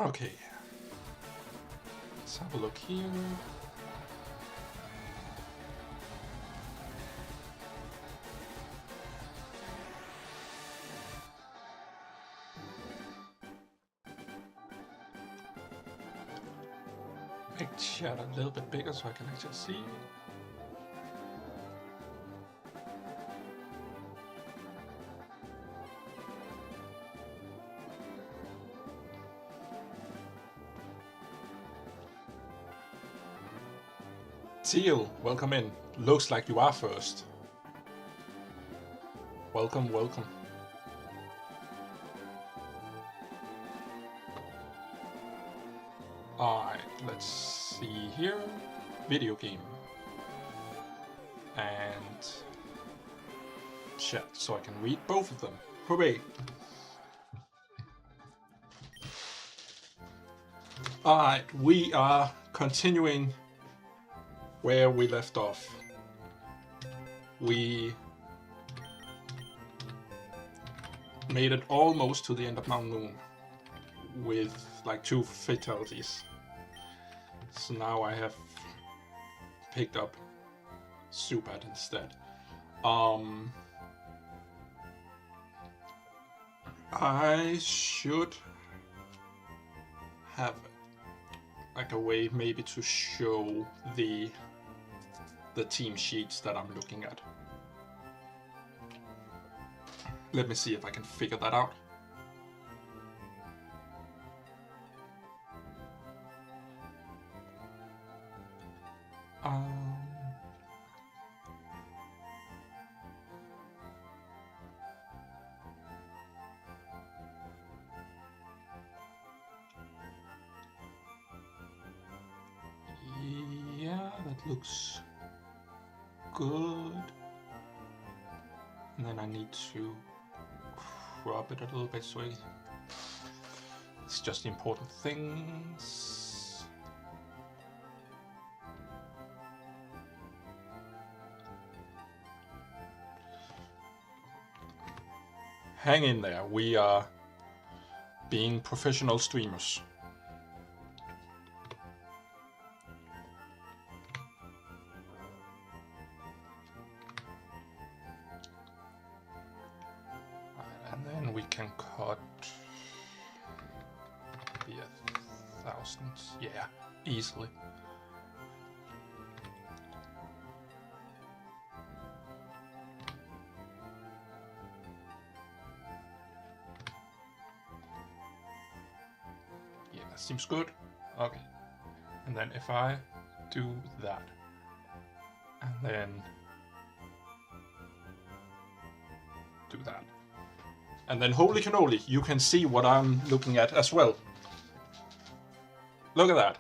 Okay. Let's have a look here. Make chat a little bit bigger so I can actually see. Teal, welcome in. Looks like you are first. Welcome, welcome. Alright, let's see here. Video game. And chat, so I can read both of them. Hooray! Alright, we are continuing where we left off. We made it almost to the end of Mount Moon with like 2 fatalities. So now I have picked up Supat instead. I should have like a way maybe to show the team sheets that I'm looking at. Let me see if I can figure that out. Yeah, that looks good. And then I need to crop it a little bit so it's just the important things. Hang in there, we are being professional streamers. And then we can cut the 1,000. Yeah, easily. Yeah, that seems good. Okay. And then if I do that, and then do that. And then holy cannoli, you can see what I'm looking at as well. Look at that.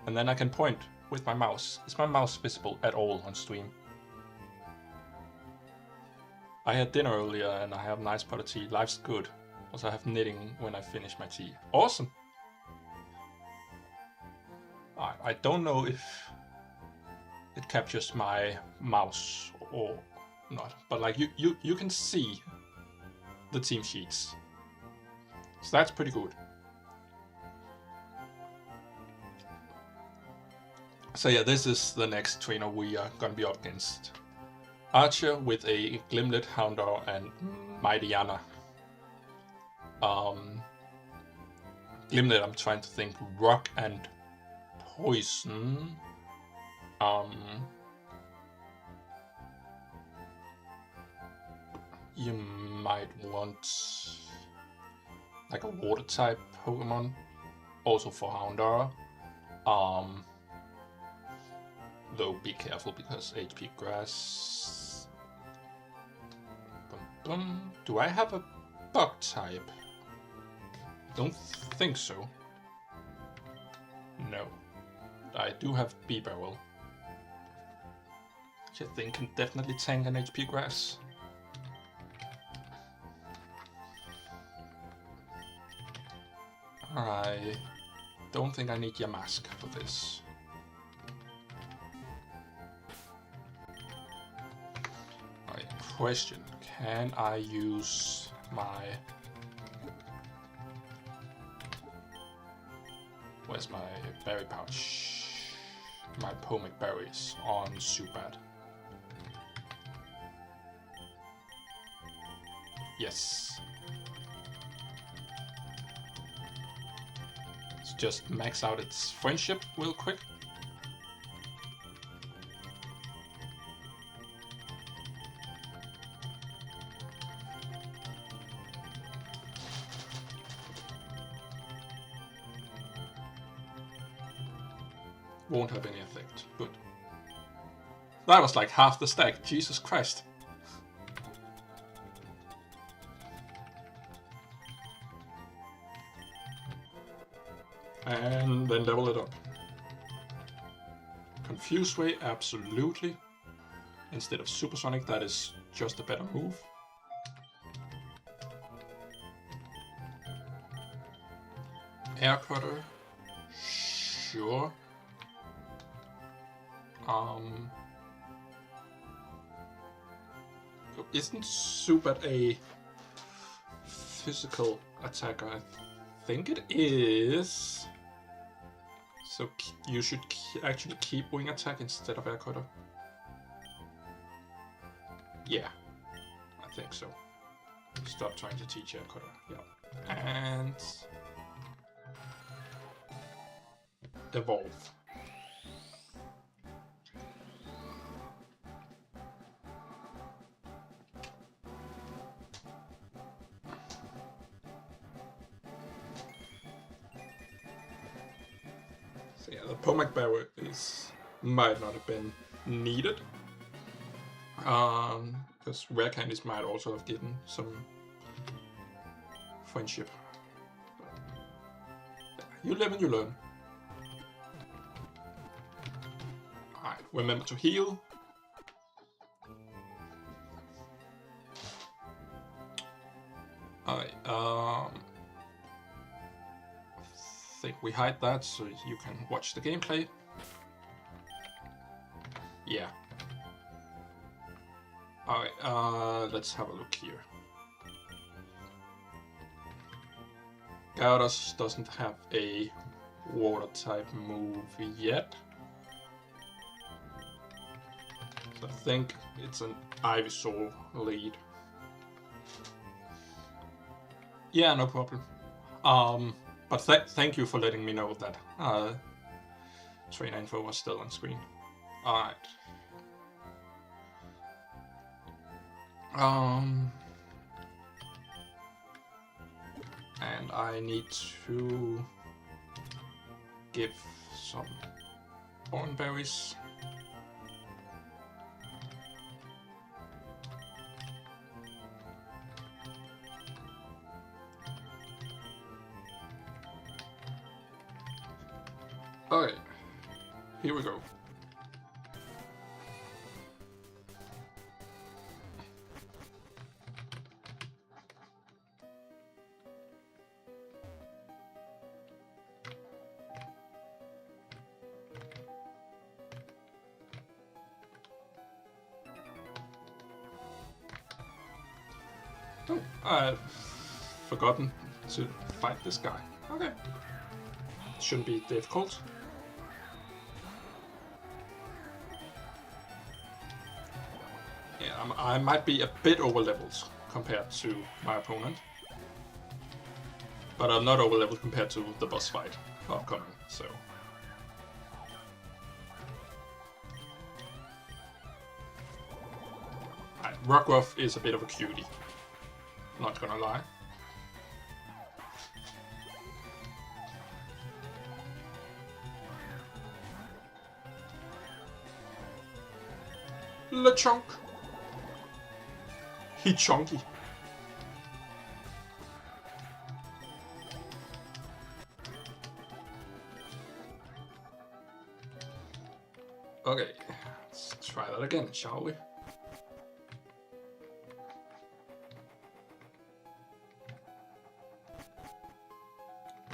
And then I can point with my mouse. Is my mouse visible at all on stream? I had dinner earlier and I have a nice pot of tea. Life's good. Also I have knitting when I finish my tea. Awesome. I don't know if it captures my mouse or not, but like you can see the team sheets. So that's pretty good. So yeah, this is the next trainer we are gonna be up against. Archer with a Glimlet, Houndor, and Mighty Anna. Glimlet, I'm trying to think. Rock and Poison. You might want like a water type Pokemon, also for Houndor. Though be careful because HP Grass. Do I have a Bug type? Don't think so. No. I do have B-Barrel, which I think can definitely tank an HP Grass. I don't think I need Yamask for this. Alright, question. Can I use my Where's my berry pouch? My pomic berries on Zubat. Yes. Let's just max out its friendship real quick. Won't have any effect. Good. That was like half the stack. Jesus Christ. And then level it up. Confuse Ray, absolutely. Instead of Supersonic, that is just a better move. Air Cutter, sure. Isn't Zubat a physical attacker? I think it is. So you should actually keep Wing Attack instead of Air Cutter. Yeah, I think so. Stop trying to teach Air Cutter. Yeah. And evolve. So yeah, the Pomac Barrier might not have been needed. Because rare candies might also have given some friendship. But you live and you learn. Alright, remember to heal. Alright, I think we hide that so you can watch the gameplay. Yeah. Alright, let's have a look here. Gyarados doesn't have a water type move yet. So I think it's an Ivysaur lead. Yeah, no problem. But thank you for letting me know that trainer info was still on screen. Alright. And I need to give some Thornberries. Okay, here we go. Oh, I've forgotten to fight this guy. Okay. Shouldn't be difficult. Yeah, I might be a bit over-leveled compared to my opponent. But I'm not over-leveled compared to the boss fight upcoming, so... Rockruff is a bit of a cutie. Not gonna lie. LeChonk. He chonky. Okay, let's try that again, shall we?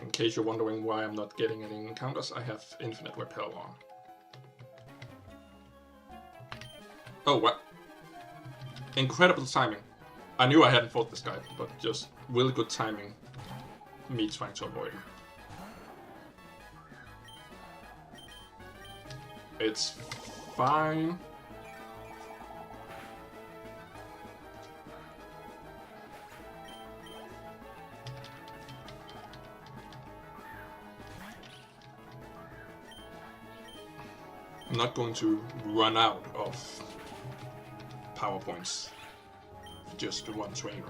In case you're wondering why I'm not getting any encounters, I have infinite repel on. Oh, what? Incredible timing. I knew I hadn't fought this guy, but just really good timing. Me trying to avoid him. It's fine. I'm not going to run out of PowerPoints for just one trainer.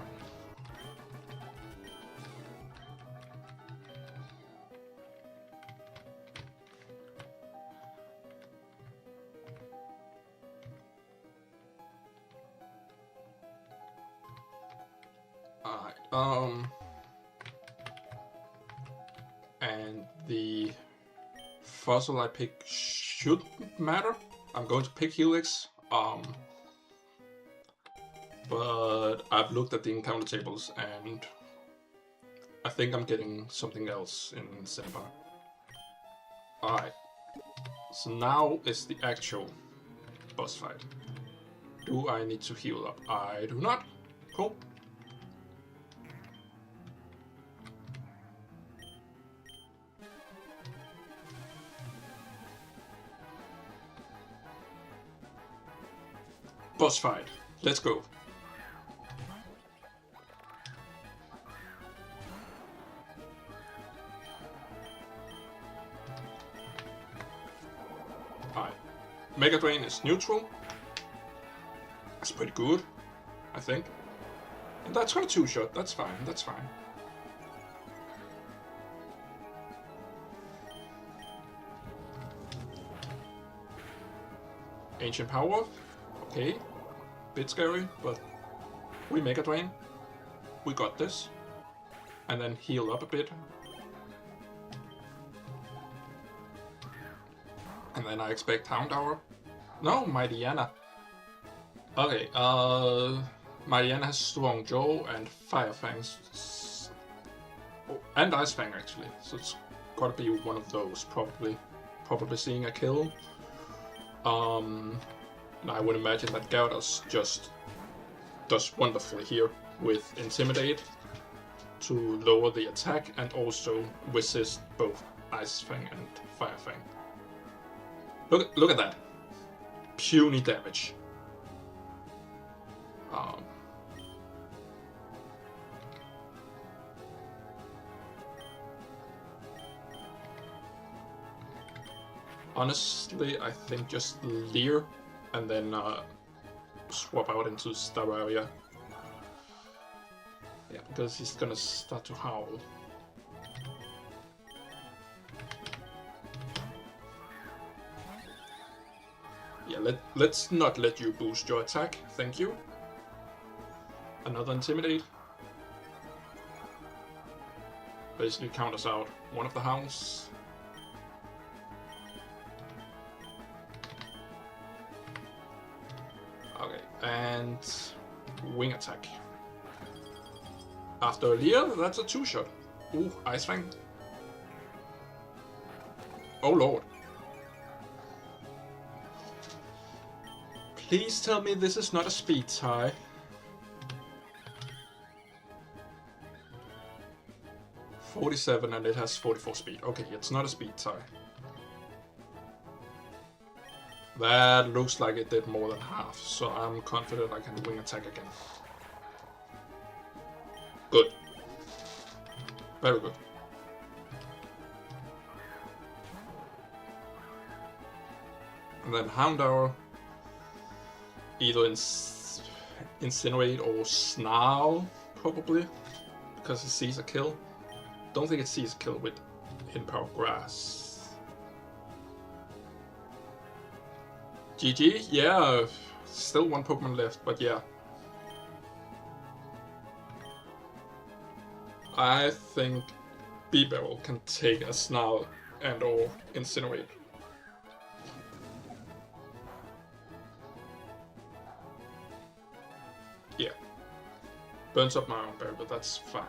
Alright, and the fossil I pick shouldn't matter. I'm going to pick Helix, but I've looked at the encounter tables and I think I'm getting something else in Cinnabar. Alright, so now is the actual boss fight. Do I need to heal up? I do not. Cool. Boss fight. Let's go. Alright. Mega Drain is neutral. That's pretty good, I think. And that's got a 2-shot. That's fine. That's fine. Ancient Power. Okay. Bit scary, but we Mega Drain. We got this. And then heal up a bit. And then I expect Hound Hour. No, Mighty Anna. Okay, Mighty Anna has Strong Jaw and Fire Fangs. Oh, and Ice Fang actually. So it's gotta be one of those, probably. Probably seeing a kill. I would imagine that Gyarados just does wonderfully here with Intimidate to lower the attack and also resist both Ice Fang and Fire Fang. Look at that. Puny damage. Honestly, I think just Leer and then swap out into Stararia. Yeah, because he's gonna start to howl. Yeah, let's not let you boost your attack, thank you. Another Intimidate. Basically counters out one of the hounds. Okay, and wing attack. After a Leer, that's a 2-shot. Ooh, Ice Fang. Oh lord. Please tell me this is not a speed tie. .47 and it has 44 speed. Okay, it's not a speed tie. That looks like it did more than half, so I'm confident I can wing attack again. Good. Very good. And then Hound Hour. Either Incinerate or Snarl, probably, because it sees a kill. Don't think it sees a kill with Hidden Power Grass. GG, yeah, still one Pokemon left, but yeah. I think B-Barrel can take a Snarl and or Incinerate. Yeah. Burns up my own berry, but that's fine.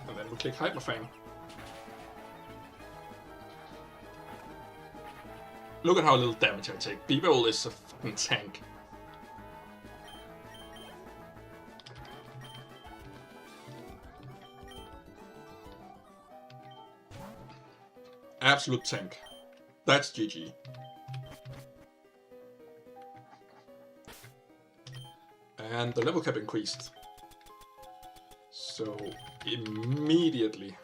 And then we click Hyper Fang. Look at how little damage I take. B-Barrel is a fucking tank. Absolute tank. That's GG. And the level cap increased. So immediately.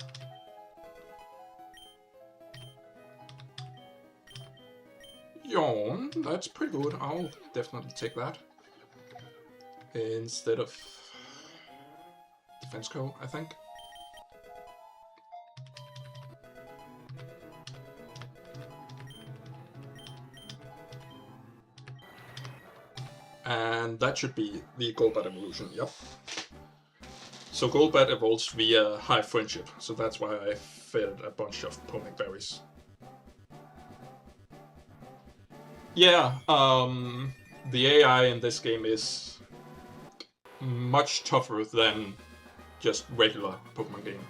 Yawn, that's pretty good. I'll definitely take that. Instead of defense co, I think. And that should be the Golbat evolution, yep. So Golbat evolves via high friendship, so that's why I fed a bunch of Ponic berries. Yeah, the AI in this game is much tougher than just regular Pokemon game.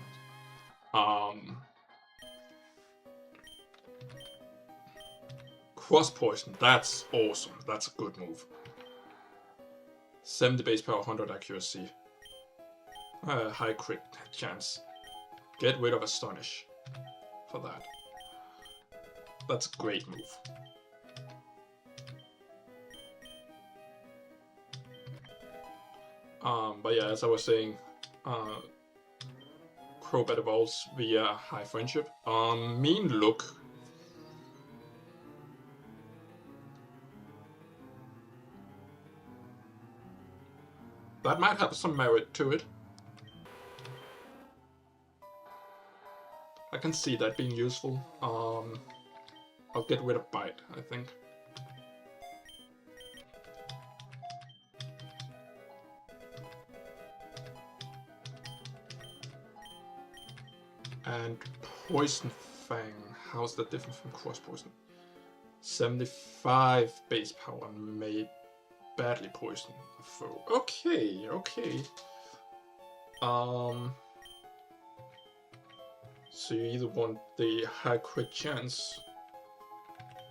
Cross Poison, that's awesome, that's a good move. 70 base power, 100 accuracy. High crit chance. Get rid of Astonish for that. That's a great move. But yeah, as I was saying, Crobat evolves via high friendship. Mean look. That might have some merit to it. I can see that being useful. I'll get rid of Bite, I think. And Poison Fang, how's that different from Cross Poison? 75 base power may badly poison a foe. Okay, okay. So you either want the high crit chance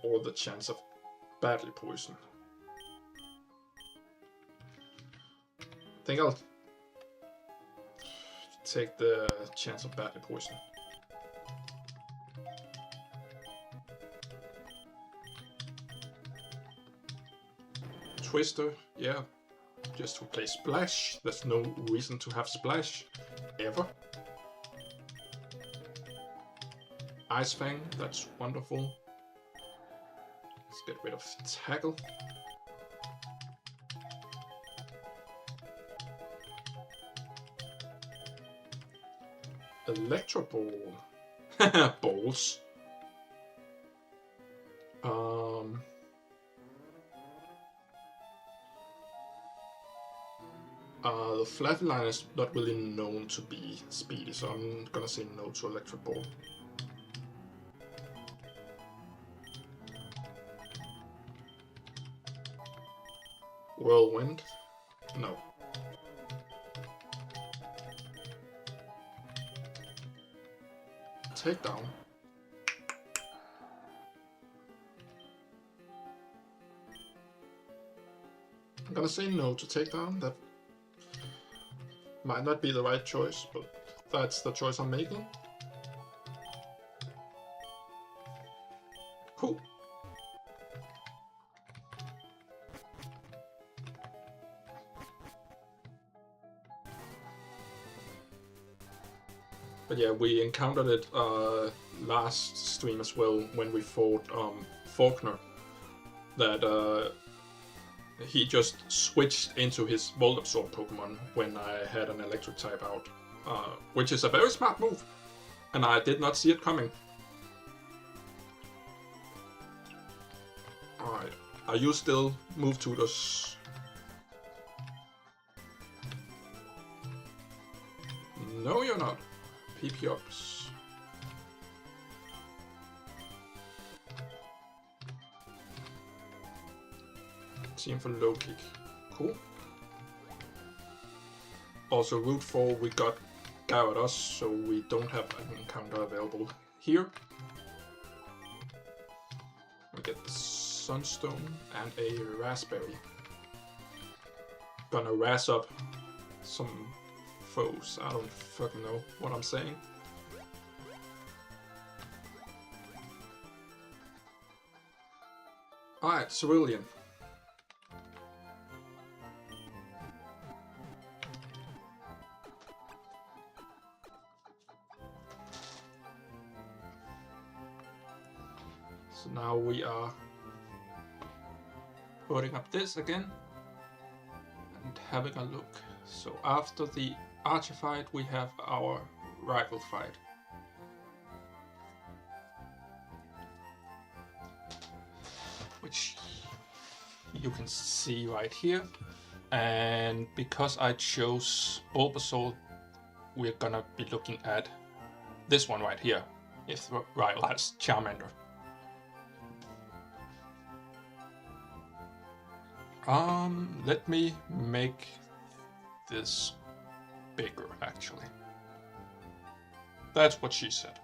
or the chance of badly poison. I think I'll take the chance of badly poison. Twister, yeah, just replace Splash. There's no reason to have Splash, ever. Ice Fang, that's wonderful. Let's get rid of Tackle. Electro Ball. Balls. The Flatline is not really known to be speedy, so I'm gonna say no to Electric Ball. Whirlwind? No. Takedown? I'm gonna say no to takedown. That might not be the right choice, but that's the choice I'm making. Cool. But yeah, we encountered it last stream as well when we fought Faulkner. That he just switched into his Volt Absorb Pokemon when I had an Electric type out, which is a very smart move, and I did not see it coming. Alright, are you still Move Tutors? No, you're not. PP ups. Team for low kick. Cool. Also, Route 4 we got Gyarados, so we don't have an encounter available here. We get the Sunstone and a Raspberry. Gonna razz up some foes. I don't fucking know what I'm saying. Alright, Cerulean. So now we are putting up this again and having a look. So after the archer fight, we have our rival fight. Which you can see right here. And because I chose Bulbasaur, we're gonna be looking at this one right here, if the rival has Charmander. Let me make this bigger, actually. That's what she said.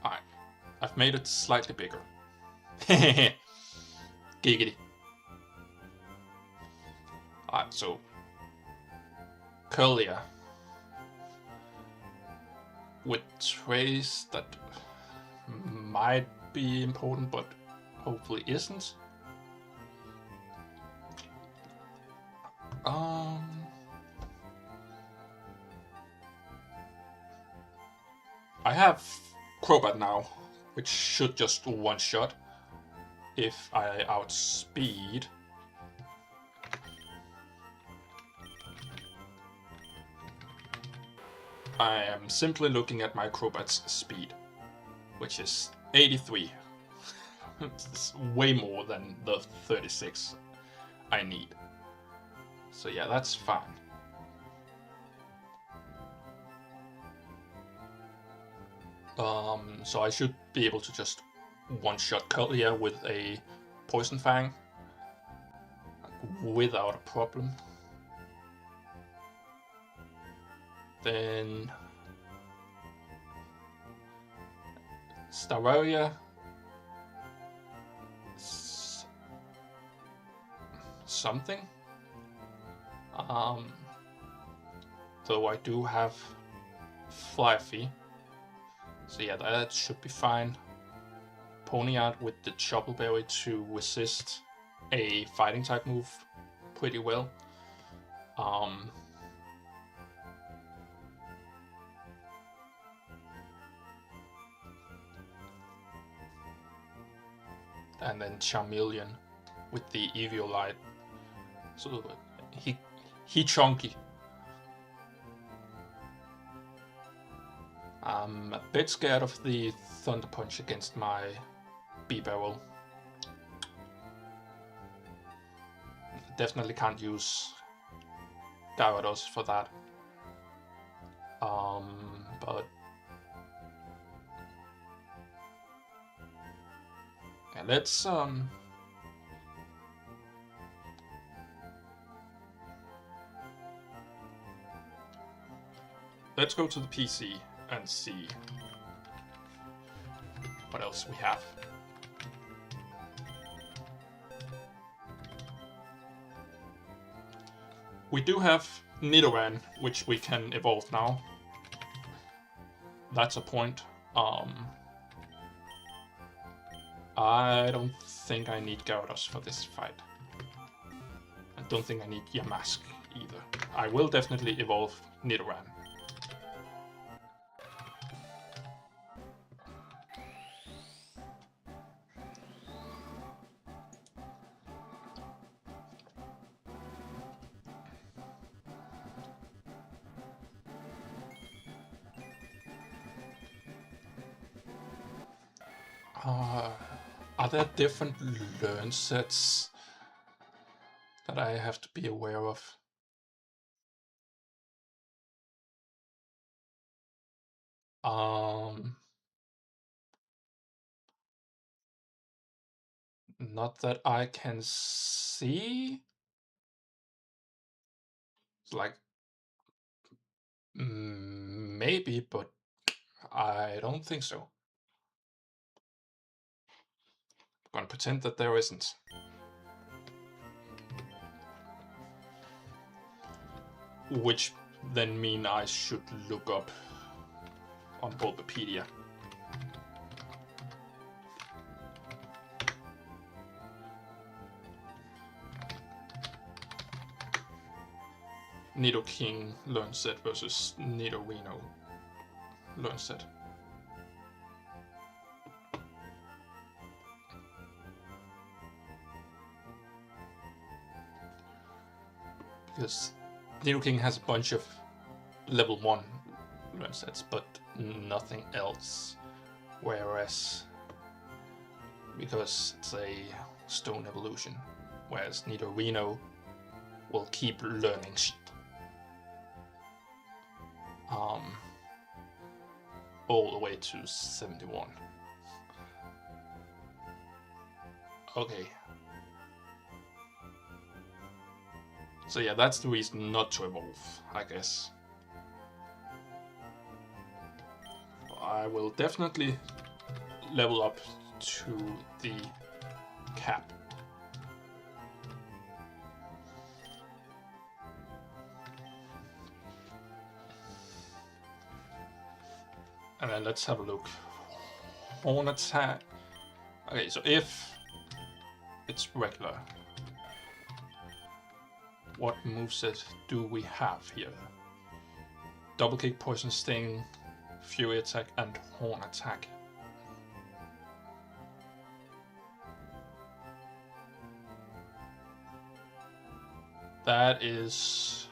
Alright, I've made it slightly bigger. Giggity. Alright, so Curlia with traits that might be important, but hopefully isn't. I have Crobat now, which should just do one shot if I outspeed. I am simply looking at my Crobat's speed, which is 83. It's way more than the 36 I need. So yeah, that's fine. So I should be able to just one-shot Curlia with a Poison Fang without a problem. Then Staravia, something. Though I do have Flyffy, so yeah, that should be fine. Ponyard with the Choppleberry to resist a fighting type move pretty well. And then Charmeleon with the Eviolite. So he chunky. I'm a bit scared of the Thunder Punch against my B-Barrel. Definitely can't use Gyarados for that. But yeah, let's go to the PC and see what else we have. We do have Nidoran, which we can evolve now. That's a point. I don't think I need Gyarados for this fight. I don't think I need Yamask either. I will definitely evolve Nidoran. Are there different learn sets that I have to be aware of? Not that I can see. It's like maybe, but I don't think so. I'm gonna pretend that there isn't. Which then mean I should look up on Bulbapedia. Nidoking learn set versus Nidorino learn set. Because Nidoking has a bunch of level 1 learn sets, but nothing else. Whereas, because it's a stone evolution, whereas Nidorino will keep learning shit. All the way to 71. Okay. So yeah, that's the reason not to evolve, I guess. I will definitely level up to the cap. And then let's have a look. Horn attack. Okay, so if it's regular, what moveset do we have here? Double kick, poison sting, fury attack, and horn attack. That is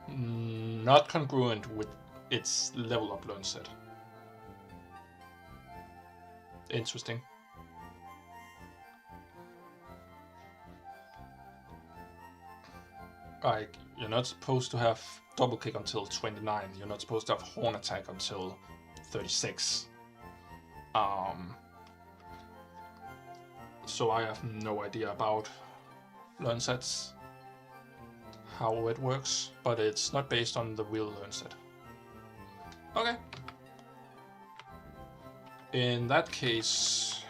not congruent with its level up learn set. Interesting. Like, you're not supposed to have double kick until 29. You're not supposed to have horn attack until 36. So I have no idea about learn sets, how it works, but it's not based on the real learn set. Okay. In that case,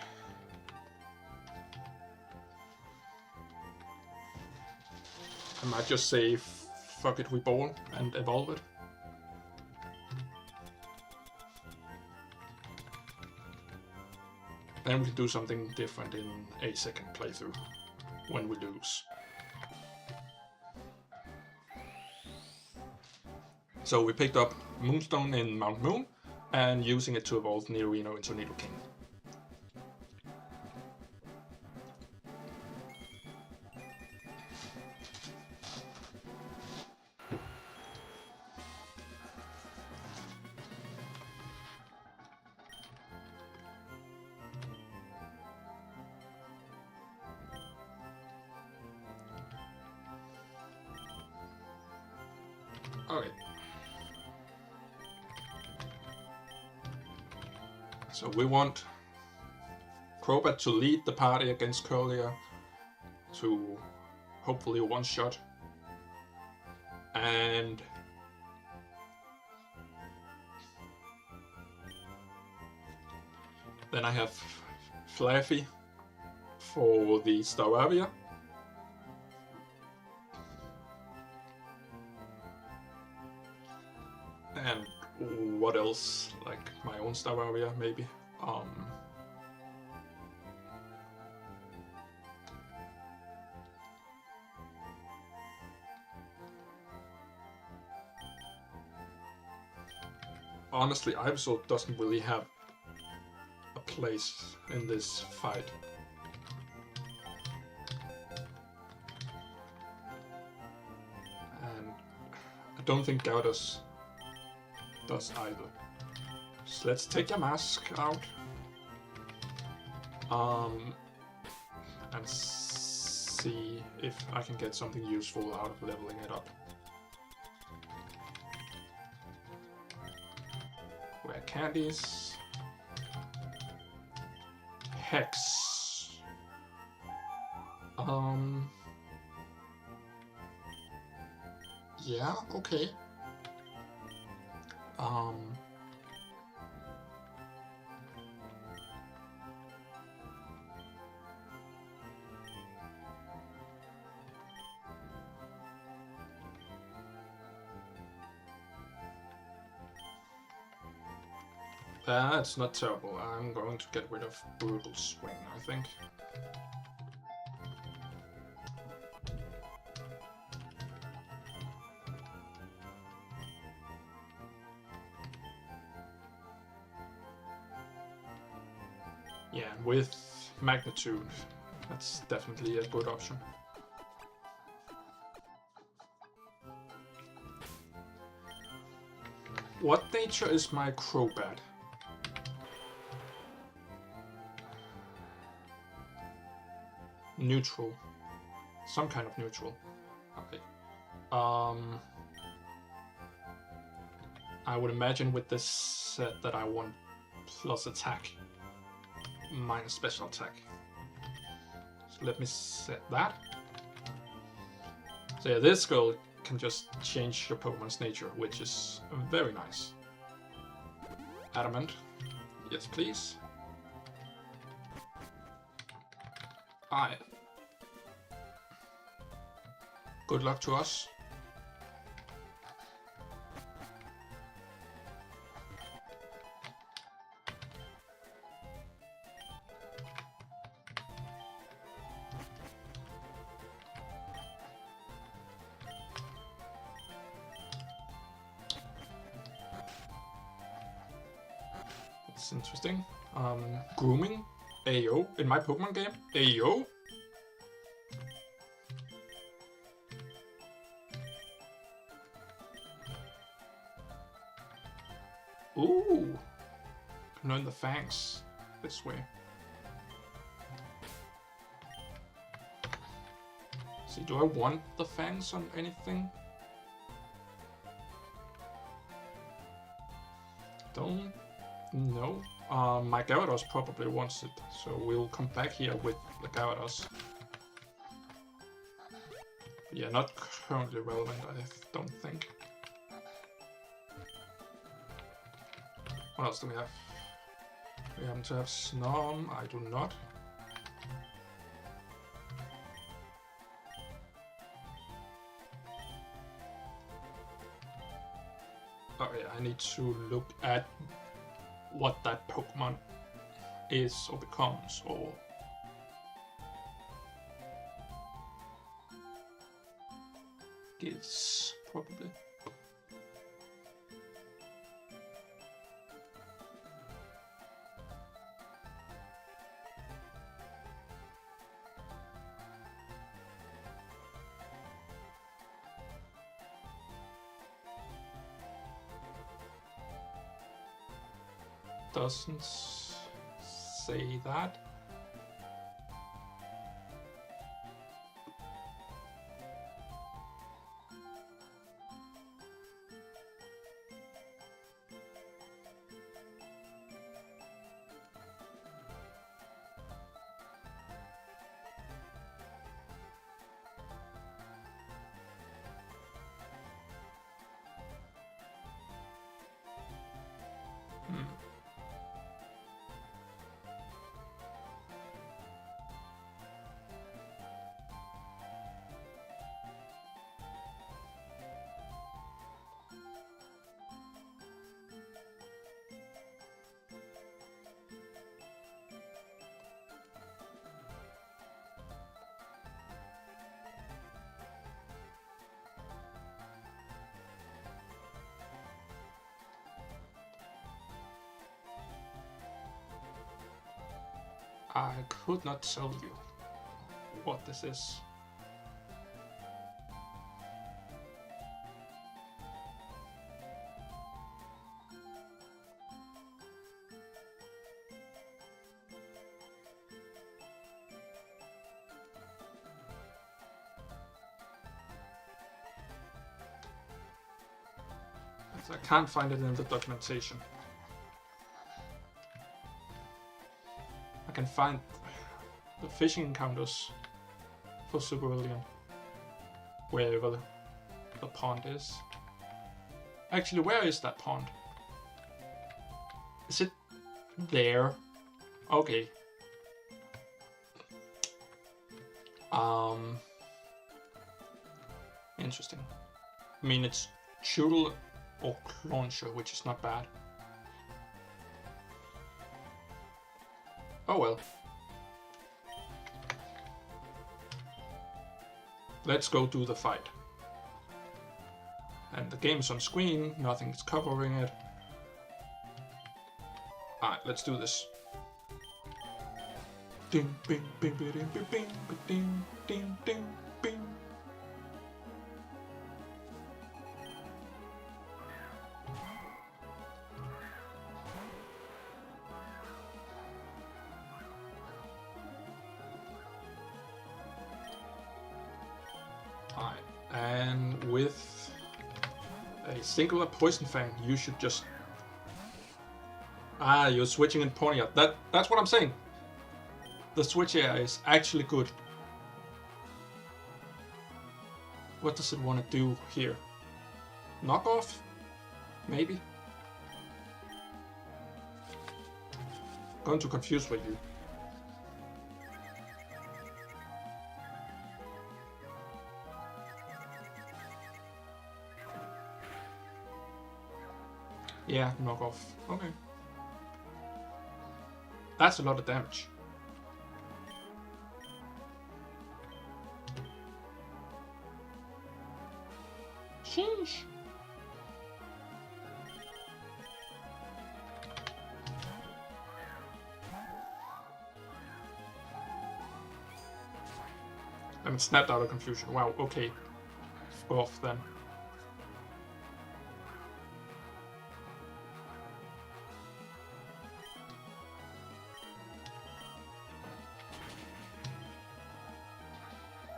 I might just say fuck it, we ball and evolve it. Then we can do something different in a second playthrough when we lose. So we picked up Moonstone in Mount Moon and using it to evolve Nidorino into Nidoking. Okay. So we want Crobat to lead the party against Curlier to hopefully one shot. And then I have Flaffy for the Staravia. And what else? Like my own Staravia, maybe. Honestly, Ivysaur doesn't really have a place in this fight. And I don't think Gyarados does either. So let's take your mask out. And see if I can get something useful out of leveling it up. Rare candies. Hex. Yeah, okay. That's not terrible. I'm going to get rid of Brutal Swing, I think. Yeah, with magnitude, that's definitely a good option. What nature is my Crobat? Neutral. Some kind of neutral. Okay. I would imagine with this set that I want plus attack, minus special attack. So let me set that. So yeah, this girl can just change your Pokemon's nature, which is very nice. Adamant. Yes, please. Alright. Good luck to us. That's interesting. Grooming. AO in my Pokemon game. AO. Ooh. Learn the fangs this way. See, do I want the fangs on anything? Don't know. My Gyarados probably wants it, so we'll come back here with the Gyarados. Yeah, not currently relevant, I don't think. What else do we have? We happen to have Snom, I do not. Oh yeah, I need to look at what that Pokemon is or becomes, or gives, probably. Doesn't say that. I could not tell you what this is. I can't find it in the documentation. I can find the fishing encounters for Cerulean, wherever the pond is. Actually, where is that pond? Is it there? Okay. Interesting. I mean, it's Chudel or Launcher, which is not bad. Oh well. Let's go do the fight. And the game's on screen, nothing is covering it. Alright, let's do this. Ding, bing, bing, bing, bing, bing, bing, ding, ding, ding, bing. Alright, and with a singular poison fang, you should just... Ah, you're switching in Ponyard. That's what I'm saying. The switch here is actually good. What does it want to do here? Knock off? Maybe? Going to confuse with you. Yeah, knock off. Okay. That's a lot of damage. Sheesh. I'm snapped out of confusion. Wow, okay. Go off then.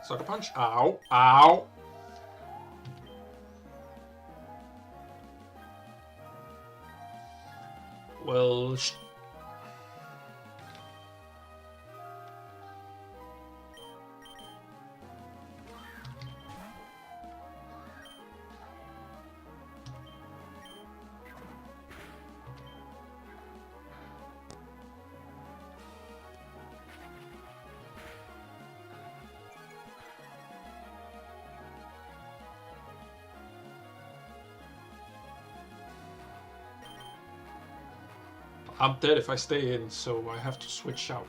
Sucker punch. Ow. Ow. Well, I'm dead if I stay in, so I have to switch out.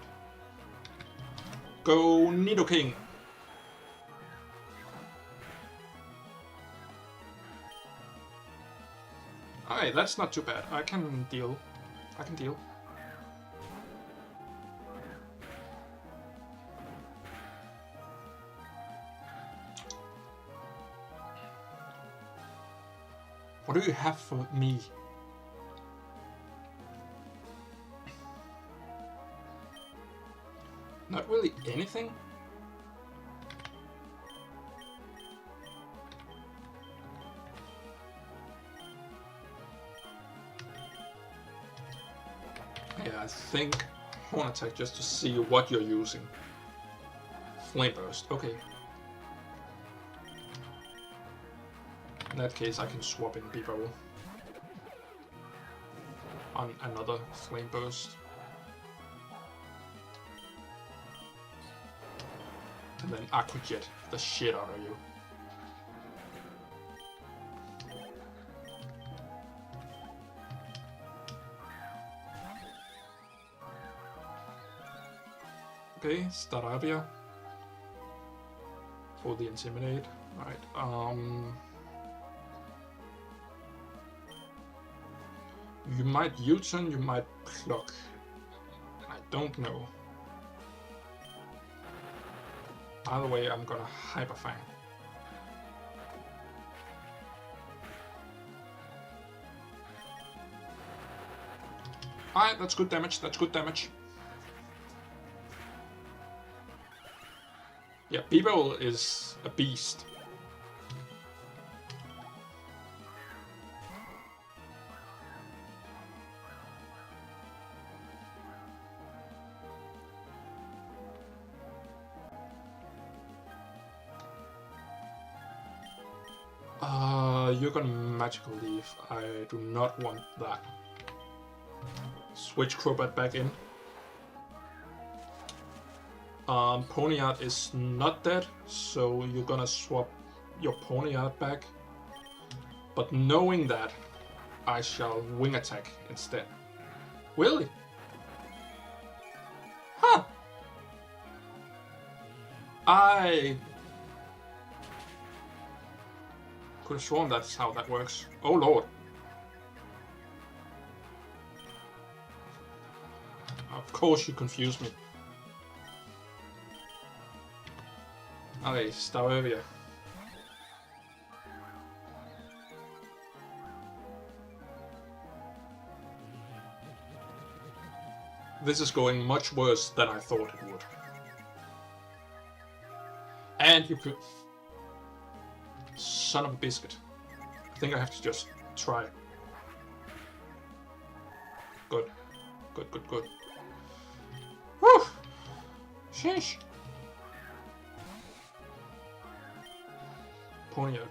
Go Nidoking! Alright, that's not too bad. I can deal. I can deal. What do you have for me? Not really anything. Yeah, I think Horn Attack just to see what you're using. Flame Burst, okay. In that case, I can swap in Bebo on another Flame Burst. And then Aqua Jet the shit out of you. Okay, Staravia. For the Intimidate. Alright, you might U-turn, you might pluck. I don't know. Either way, I'm gonna Hyper Fang. Alright, that's good damage, that's good damage. Yeah, Bebo is a beast. You're gonna Magical Leaf. I do not want that. Switch Crobat back in. Ponyard is not dead, so you're gonna swap your Ponyard back. But knowing that, I shall Wing Attack instead. Really? Huh! I could have sworn that's how that works. Oh lord. Of course you confused me. Okay, Starovia. This is going much worse than I thought it would. And you could... Son of a biscuit. I think I have to just try. Good. Good, good, good. Whew! Sheesh! Ponyard.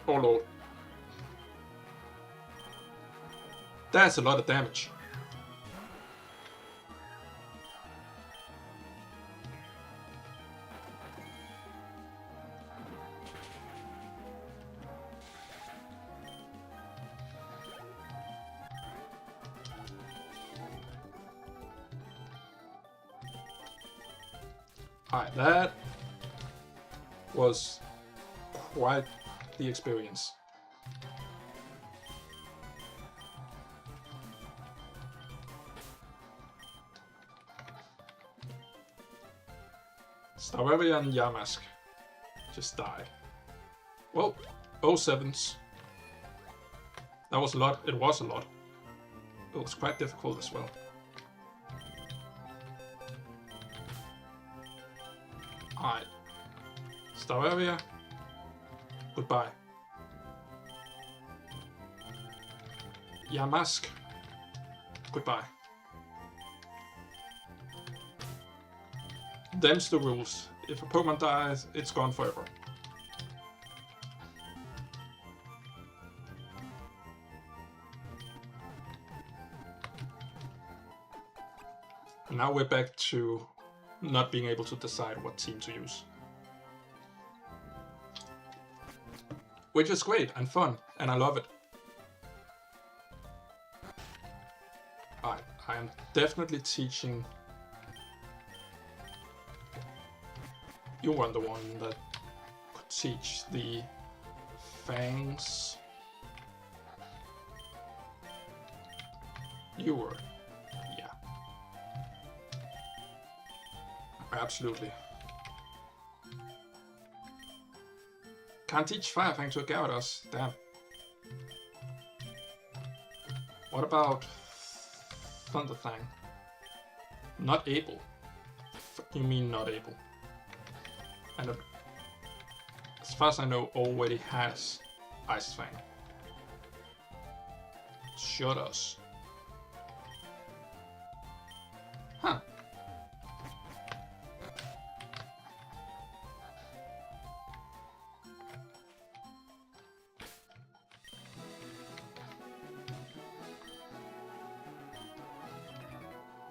Oh lord. That's a lot of damage. Alright, that was quite the experience. Starovia and Yamask just die. Well, 07s. That was a lot. It was a lot. It was quite difficult as well. Alright. Starovia. Goodbye. Yamask. Goodbye. Them's the rules. If a Pokemon dies, it's gone forever. And now we're back to not being able to decide what team to use. Which is great and fun, and I love it. I am definitely teaching... You were the one that could teach the Fangs. You were. Yeah. Absolutely. Can't teach Firefang to a Gyarados. Damn. What about Thunderfang? Not able. What do you mean not able? And as far as I know, already has Ice Fang. Sure does. Huh.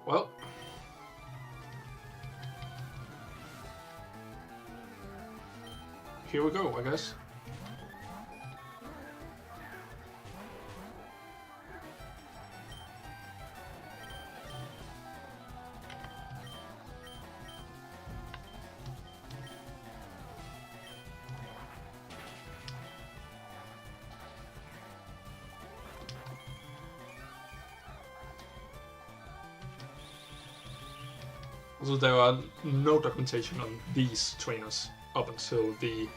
Well. Here we go, I guess. Also, there are no documentation on these trainers up until the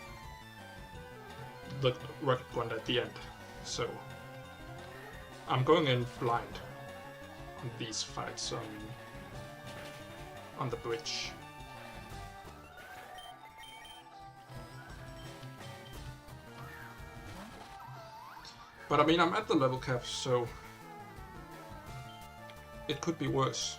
rocket one at the end, so I'm going in blind on these fights on the bridge. But I mean, I'm at the level cap, so it could be worse.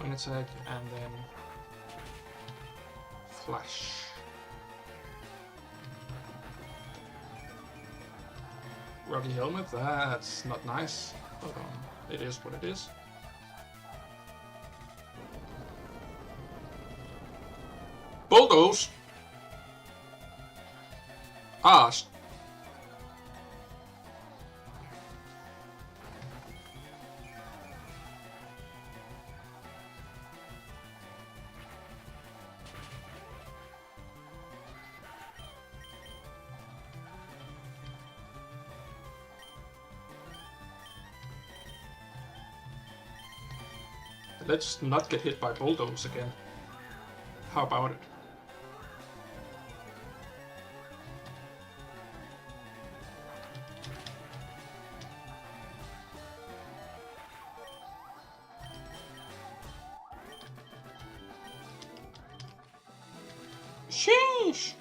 Wind attack and then flash. Rocky helmet, that's not nice, but it is what it is. Bulldoze! Ah! Let's not get hit by bulldoze again. How about it? Sheesh!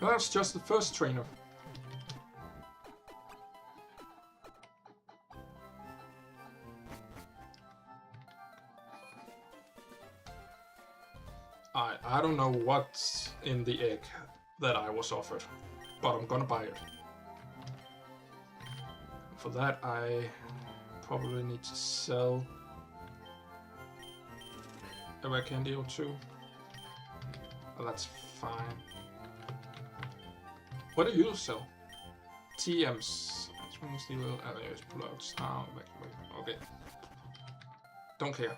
That's just the first trainer. I don't know what's in the egg that I was offered, but I'm gonna buy it. For that, I probably need to sell a rare candy or two. Oh, that's fine. What do you sell? TMs. There's pullouts. Oh, okay. Don't care.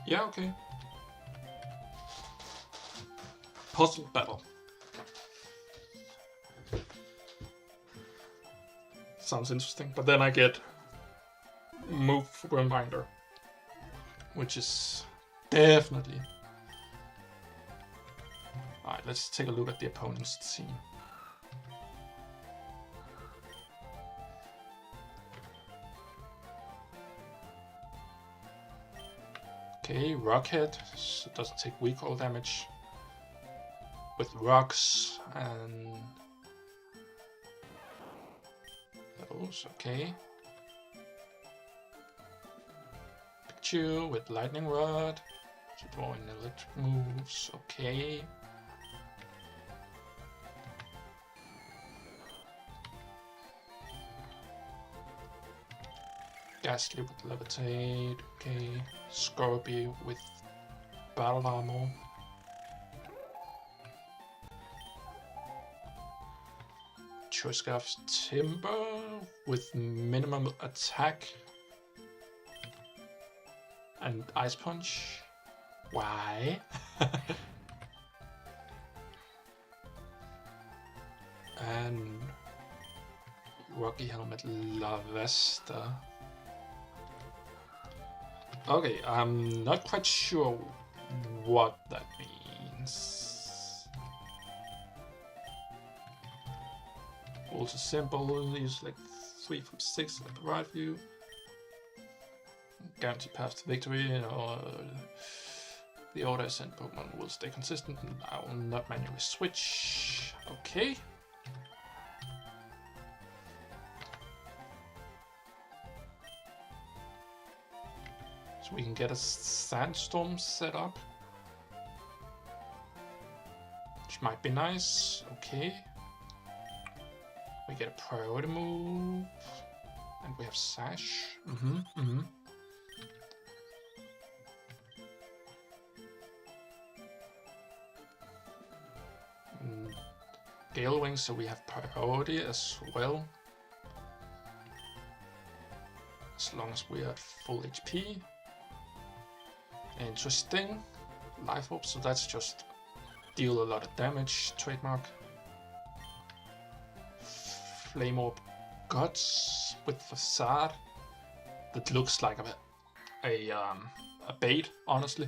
Yeah, okay. Puzzle battle. Sounds interesting, but then I get move reminder, which is definitely. Alright, let's take a look at the opponent's team. Okay, Rockhead, so it doesn't take recoil damage. With rocks and those, okay. Pikachu with lightning rod, drawing electric moves, okay. Ghastly with levitate, okay. Scorpio with battle armor. Choice-Scarf's Timber with minimum attack. And Ice Punch. Why? And Rocky Helmet Lavesta. Okay, I'm not quite sure what that means. Also simple, use like 3 from 6 at the right view. Guarantee path to victory, or the order I sent Pokemon will stay consistent and I will not manually switch. Okay. So we can get a sandstorm set up, which might be nice. Okay. We get a priority move, and we have Sash. Gale Wing, so we have priority as well. As long as we are at full HP. Interesting. Life Orb, so that's just deal a lot of damage. Trademark. Flame Orb Guts with Facade. That looks like a bait, honestly.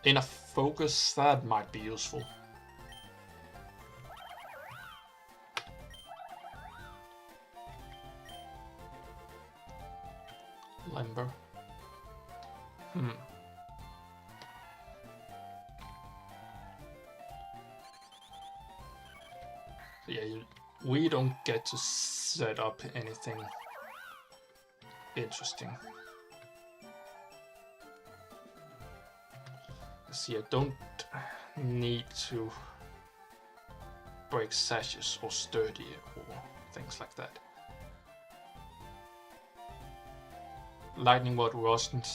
In a focus, that might be useful. Limber. Yeah, we don't get to set up anything interesting. See, I don't need to break Sashes or Sturdy or things like that. Lightning Rod wasn't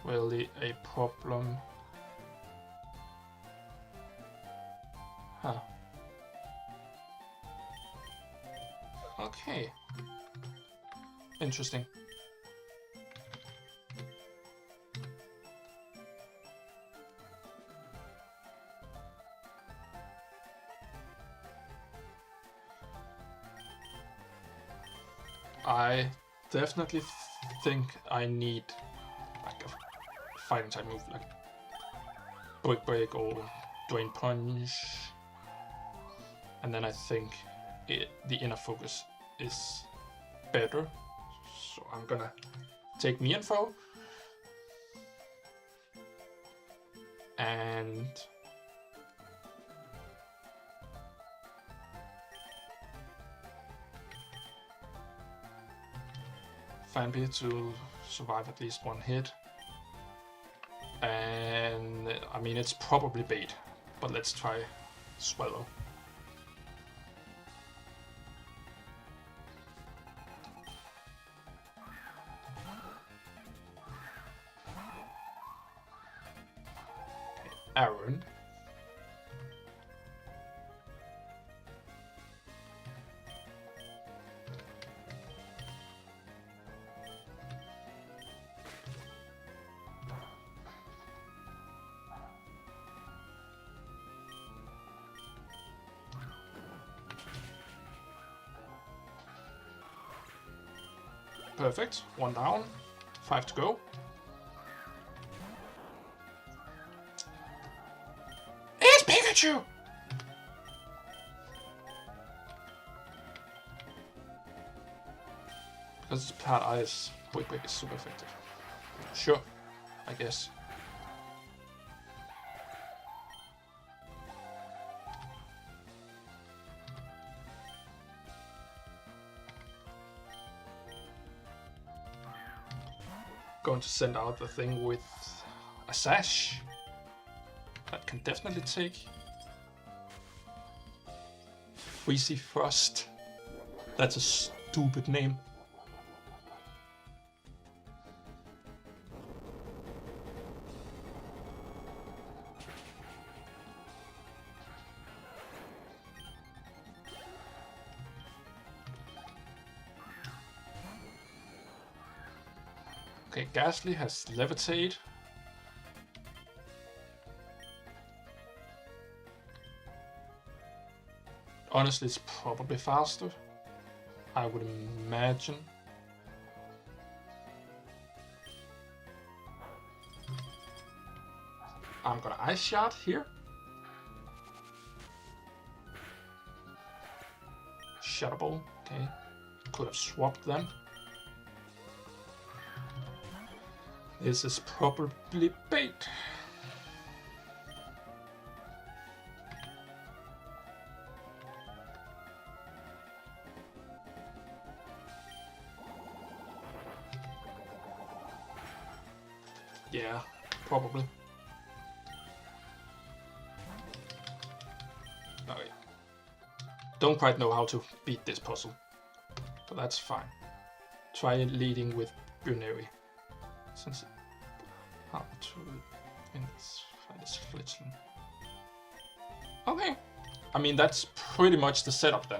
really a problem. Huh. Okay. Interesting. I definitely think I need like a fighting type move like Brick Break or Drain Punch. And then I think the inner focus is better. So I'm gonna take me info. And Fanby to survive at least one hit. And I mean, it's probably bait, but let's try Swallow. Okay, Aaron. Perfect. 1 down. 5 to go. It's Pikachu! Because it's Pad Ice, Quick Break is super effective. Sure, I guess. Going to send out the thing with a sash. That can definitely take. Freezy Frost. That's a stupid name. Okay, Ghastly has Levitate. Honestly, it's probably faster, I would imagine. I'm gonna Ice Shot here. Shadow Ball, okay. Could have swapped them. This is probably bait. Yeah, probably. Okay. Don't quite know how to beat this puzzle, but that's fine. Try leading with Bruneri. Since how to find this Fletchling. Okay. I mean, that's pretty much the setup then.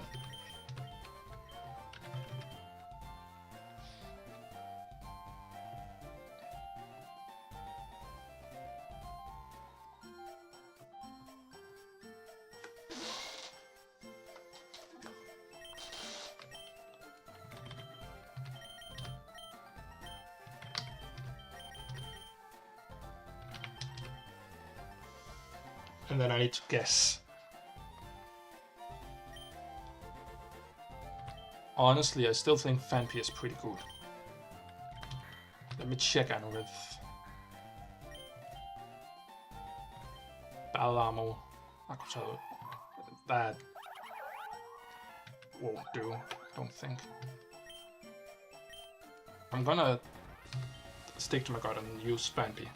And then I need to guess. Honestly, I still think Fanpy is pretty good. Let me check on with Balamo. That won't do, I don't think. I'm gonna stick to my gut and use Fanpy.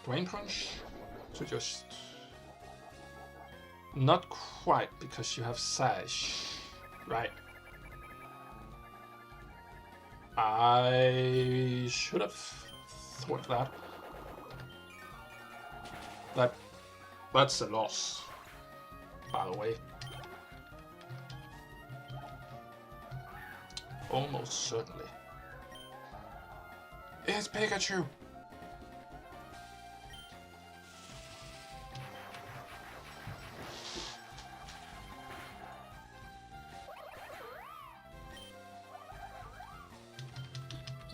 Dwayne Crunch to just... Not quite, because you have Sash, right? I should have thought that. That's a loss, by the way. Almost certainly. It's Pikachu!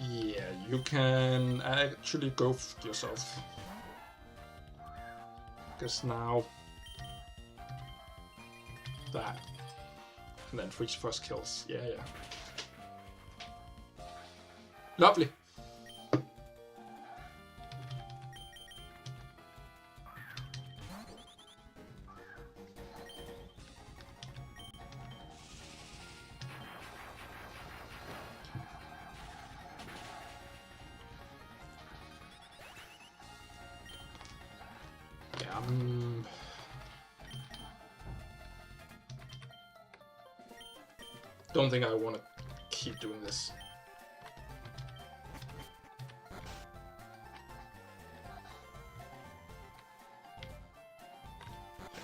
Yeah, you can actually go yourself. Because now... that. And then 3 first kills. Yeah. Lovely. Don't think I want to keep doing this.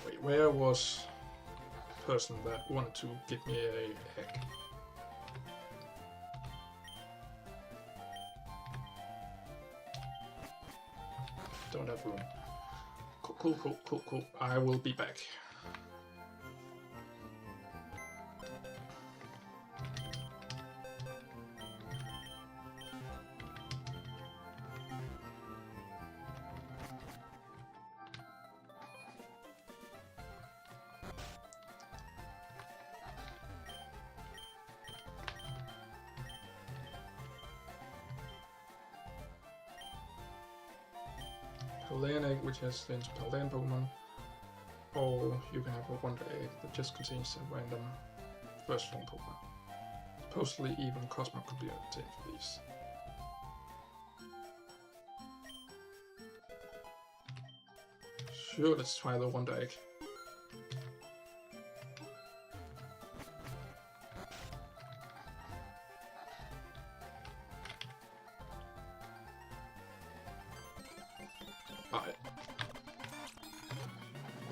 Wait, where was the person that wanted to give me a egg? Don't have room. Cool. I will be back. Paldean egg, which has into Paldean Pokemon, or you can have a Wonder Egg that just contains a random first form Pokemon. Supposedly even Cosmo could be obtained for these. Sure, let's try the Wonder Egg.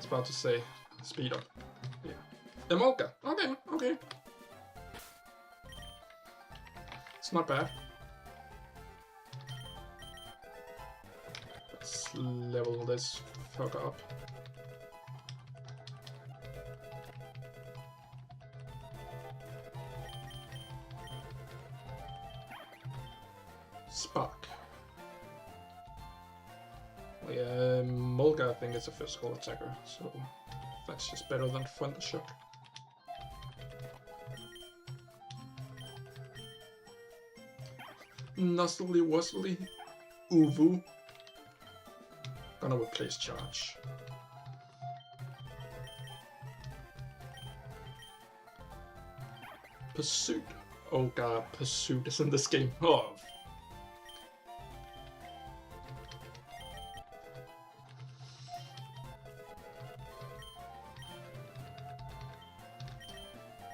About to say speed up. Yeah. Emolga. Okay. It's not bad. Let's level this fucker up. Spark. Yeah, Molga, I think, is a physical attacker, so that's just better than Thundershock. Nuzzly Wuzzly, Uvu. Gonna replace Charge. Pursuit. Oh god, Pursuit is in this game. Oh.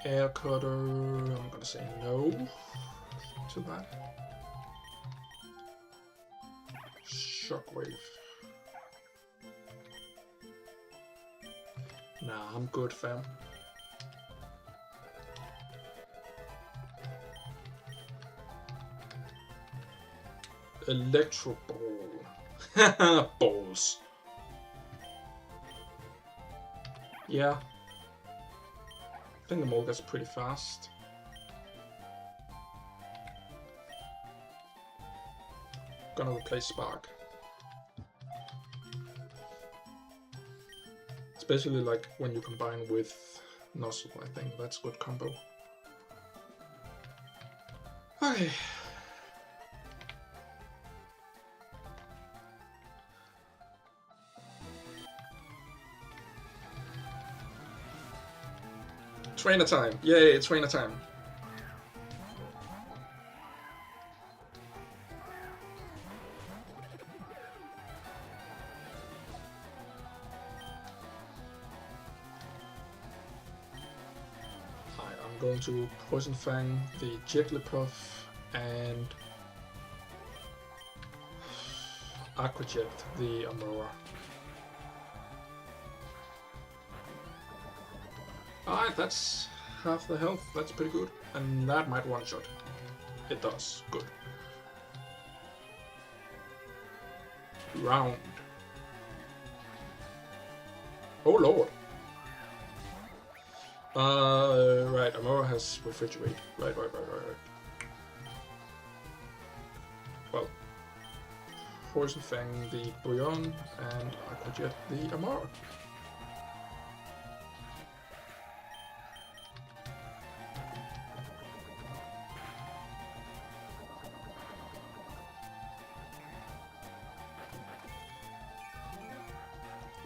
Air Cutter, I'm gonna say no to that. Shockwave. Nah, I'm good, fam. Electro Ball. Balls. Yeah. I think the Molga's pretty fast. Gonna replace Spark. Especially like when you combine with Nuzzle, I think that's a good combo. Okay. Trainer time! Yay, trainer time! going to Poison Fang the Jigglypuff and Aqua Jet the Aurora. Alright, that's half the health, that's pretty good. And that might one-shot. It does, good. Round. Oh lord. Right, Aurora has refrigerate. Right. Well, Poison Fang the Bouillon and Aqua Jet the Aurora.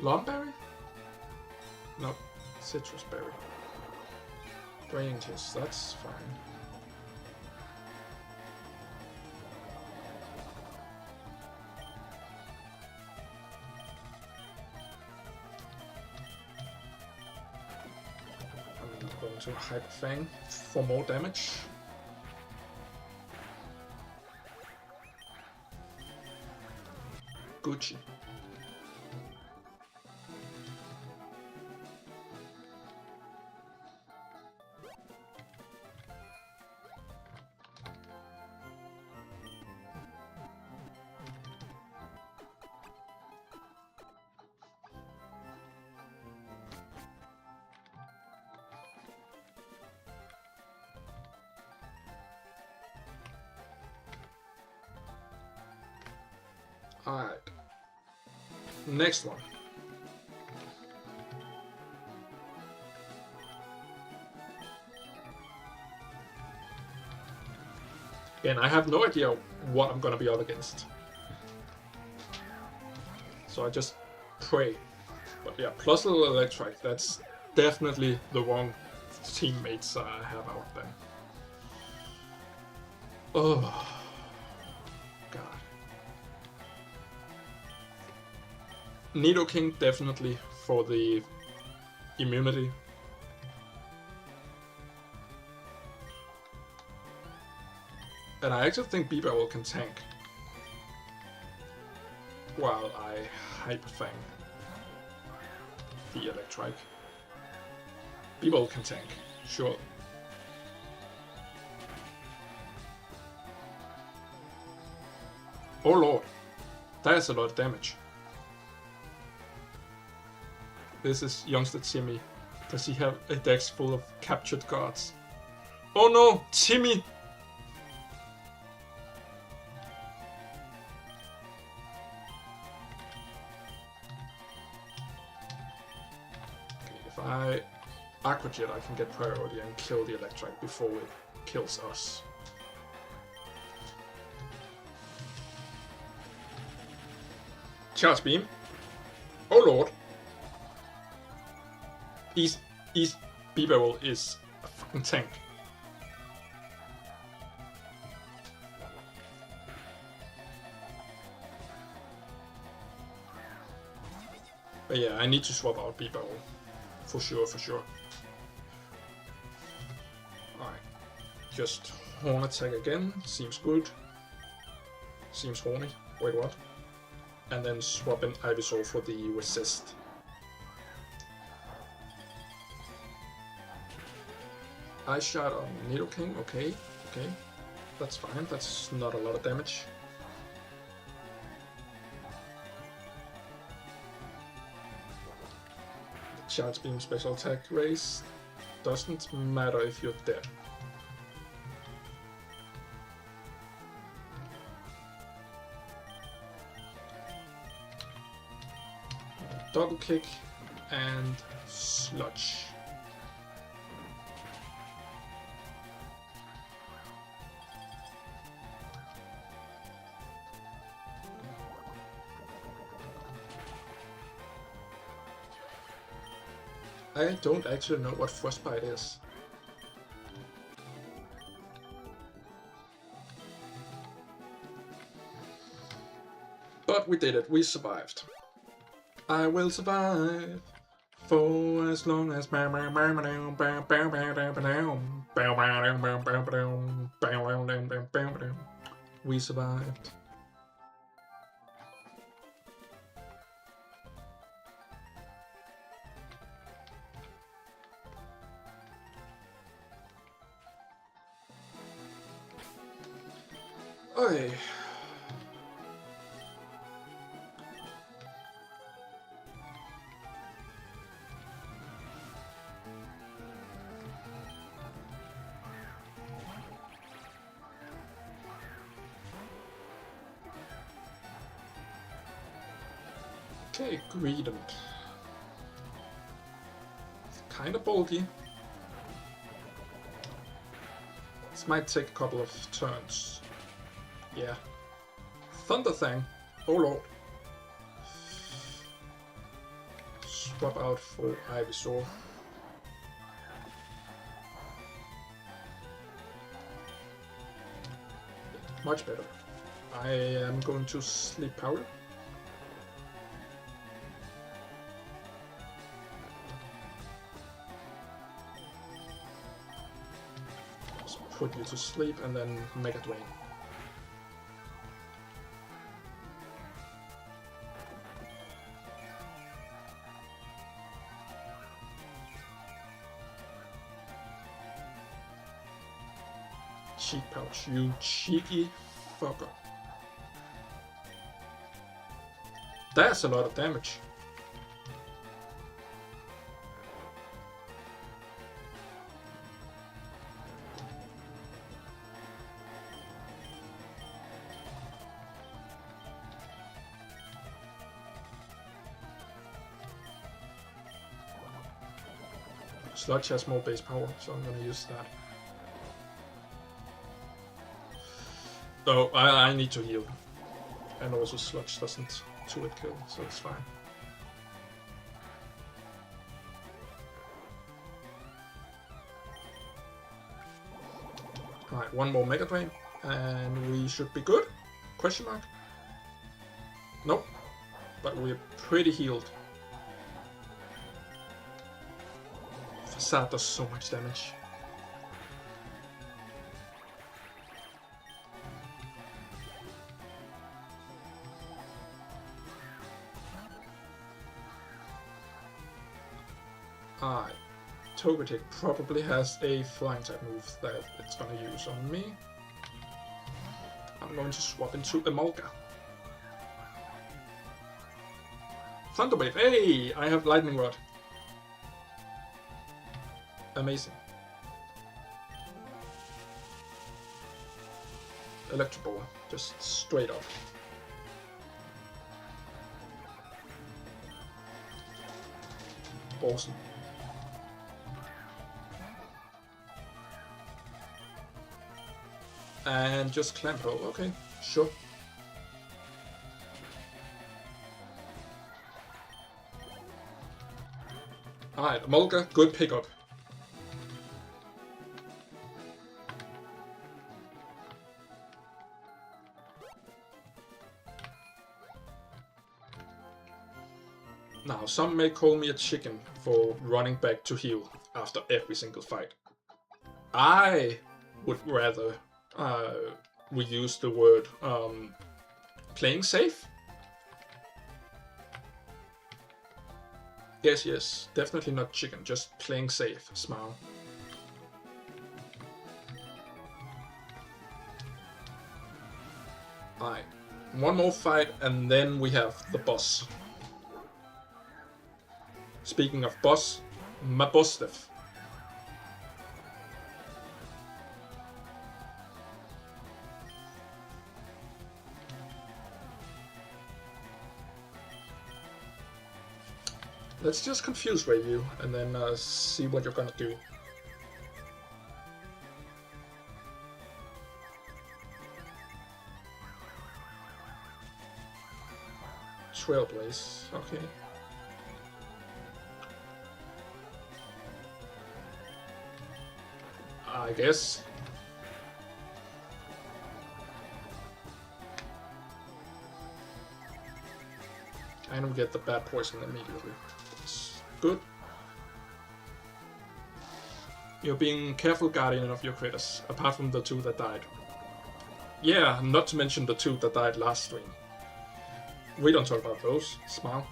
Lomberry? No, Citrus Berry. Branches, that's fine. I'm going to Hyper Fang for more damage. Gucci. Alright. Next one. Again, I have no idea what I'm gonna be up against. So I just pray. But yeah, plus a little Electric, that's definitely the wrong teammates I have out there. Oh. God. Nidoking definitely for the immunity. And I actually think B-Barrel can tank. While I Hyper Fang the Electric. B-Barrel can tank, sure. Oh lord, that is a lot of damage. This is youngster Timmy. Does he have a dex full of captured guards? Oh no, Timmy! Okay, if I Aqua Jet, I can get priority and kill the Electric before it kills us. Charge Beam. Oh lord. B-Barrel is a fucking tank. But yeah, I need to swap out B-Barrel. For sure. Alright. Just Horn Attack again. Seems good. Seems horny. Wait, what? And then swap in Ivysaur for the Resist. Ice Shot on Nidoking, okay. That's fine, that's not a lot of damage. Charge Beam Special Attack raise doesn't matter if you're dead. Double Kick and Sludge. I don't actually know what Frostbite is. But we did it, we survived. I will survive. For as long as we survived. Okay. Okay, Greedent. Kinda bulky. This might take a couple of turns. Yeah. Thunder Thing. Oh lord. Swap out for Ivysaur. Much better. I am going to Sleep Powder. Just put you to sleep and then Mega Drain. Cheek pouch, you cheeky fucker. That's a lot of damage. Sludge has more base power, so I'm gonna use that. Though I need to heal. And also Sludge doesn't 2-hit kill, so it's fine. Alright, one more Mega Drain, and we should be good? Question mark? Nope. But we're pretty healed. Facade does so much damage. Alright, Togetic probably has a flying type move that it's gonna use on me. I'm going to swap into Emolga. Thunder Wave, hey! I have Lightning Rod. Amazing. Electro Ball, just straight up. Awesome. And just Clamp Hole, okay, sure. Alright, Emolga, good pickup. Now, some may call me a chicken for running back to heal after every single fight. I would rather we use the word playing safe. Yes, definitely not chicken, just playing safe, smile. Alright, one more fight and then we have the boss. Speaking of boss, my boss stuff. Let's just confuse you and then see what you're gonna do. Trailblaze, okay. I guess. And we get the bad poison immediately. It's good. You're being careful guardian of your critters, apart from the 2 that died. Yeah, not to mention the 2 that died last stream. We don't talk about those. Smile.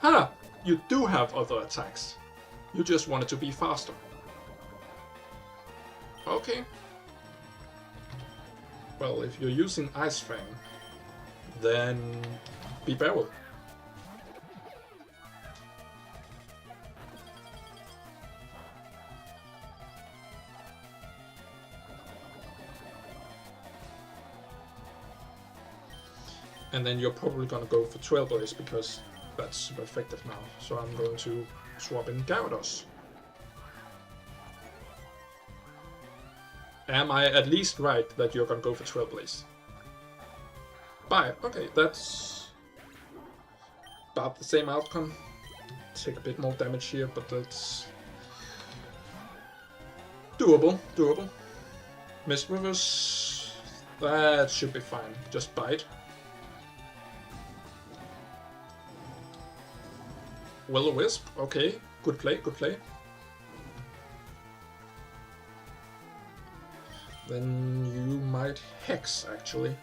Ha! You do have other attacks. You just wanted to be faster. Okay. Well, if you're using Ice Fang, then be barrel. And then you're probably gonna go for Trailblaze because that's super effective now. So I'm going to swap in Gyarados. Am I at least right that you're gonna go for Trailblaze? Bye. Okay, that's about the same outcome. Take a bit more damage here, but that's doable. Doable. Mist Reverse. That should be fine. Just bite. Will-O-Wisp. Okay. Good play. Good play. Then you might Hex, actually.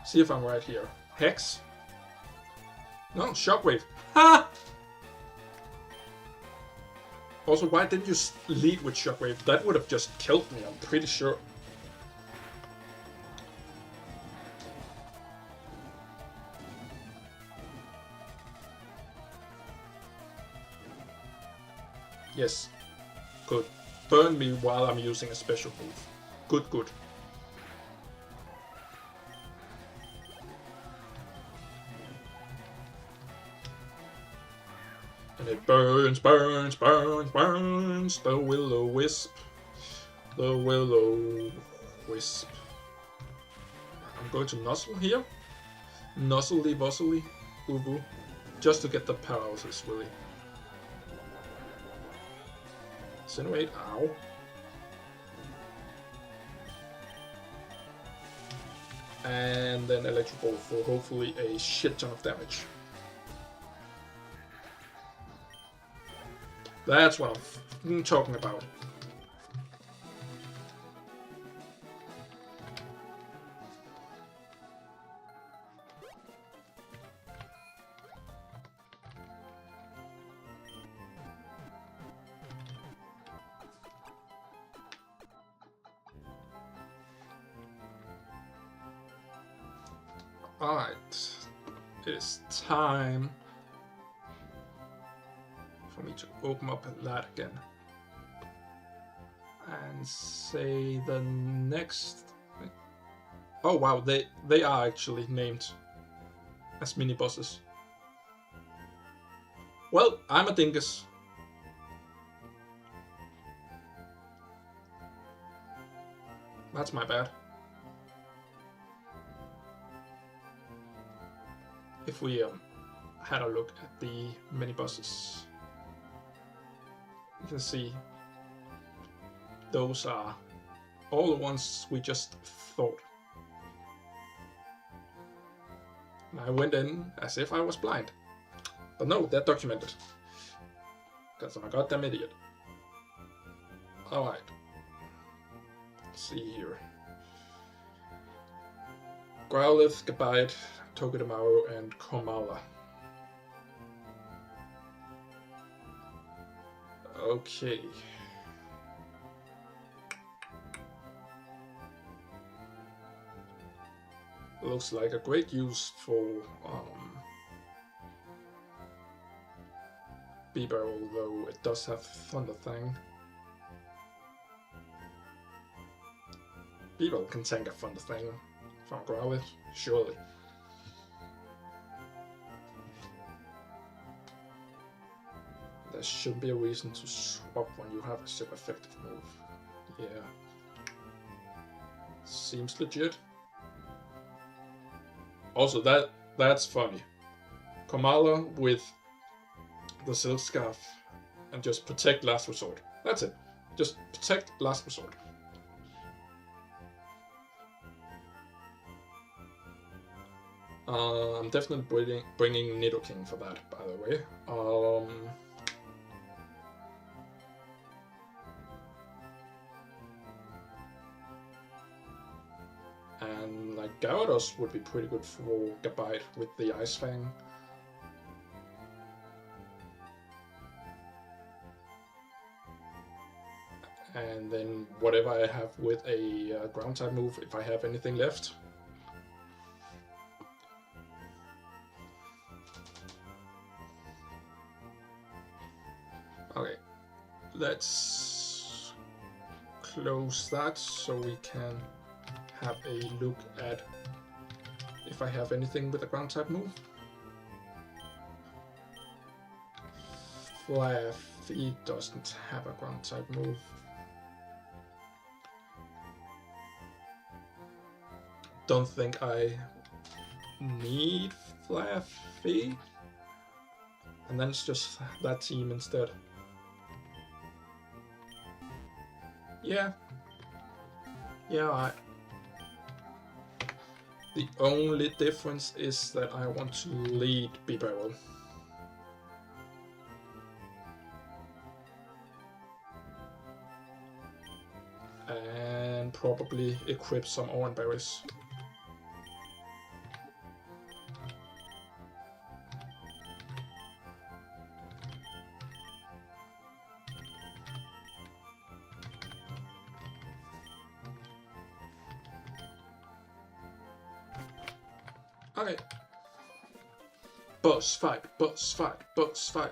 See if I'm right here. Hex? No, Shockwave. Ha! Also, why didn't you lead with Shockwave? That would have just killed me, I'm pretty sure. Yes. Good. Burn me while I'm using a special move. Good, good. And it burns, burns, burns, burns. The Will-O-Wisp. The Will-O-Wisp. I'm going to Nuzzle here. Nuzzly, Wuzzly, Uvu. Just to get the paralysis, really. Incinerate, ow. And then Electric Ball for hopefully a shit ton of damage. That's what I'm talking about. Alright, it is time for me to open up that again and say the next. Oh wow, they are actually named as mini bosses. Well, I'm a dingus. That's my bad. If we had a look at the mini bosses, you can see those are all the ones we just thought. And I went in as if I was blind. But no, they're documented. Because I'm a goddamn idiot. Alright. Let's see here. Growlithe, Gabite, Togedemaru, and Komala. Okay. Looks like a great use for B-Barrel, though it does have Thunder Thing. B-Barrel can tank a Thunder Thing from Growlithe, surely. There shouldn't be a reason to swap when you have a super effective move. Yeah. Seems legit. Also, that's funny. Komala with the Silk Scarf and just protect last resort. That's it. Just protect last resort. I'm definitely bringing Nidoking for that, by the way. And like Gyarados would be pretty good for Gabite with the Ice Fang. And then whatever I have with a ground type move, if I have anything left. Okay, let's close that so we can have a look at if I have anything with a ground type move. Fluffy doesn't have a ground type move. Don't think I need Fluffy. And then it's just that team instead. Yeah. The only difference is that I want to lead B-Barrel. And probably equip some Oran Berries. Okay. Boss fight, boss fight, boss fight.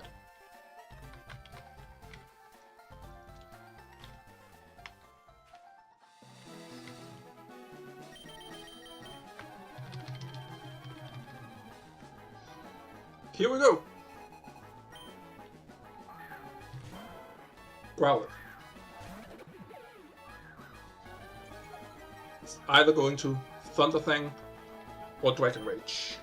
Here we go. Growler. It's either going to Thunder Thing or Dragon Rage.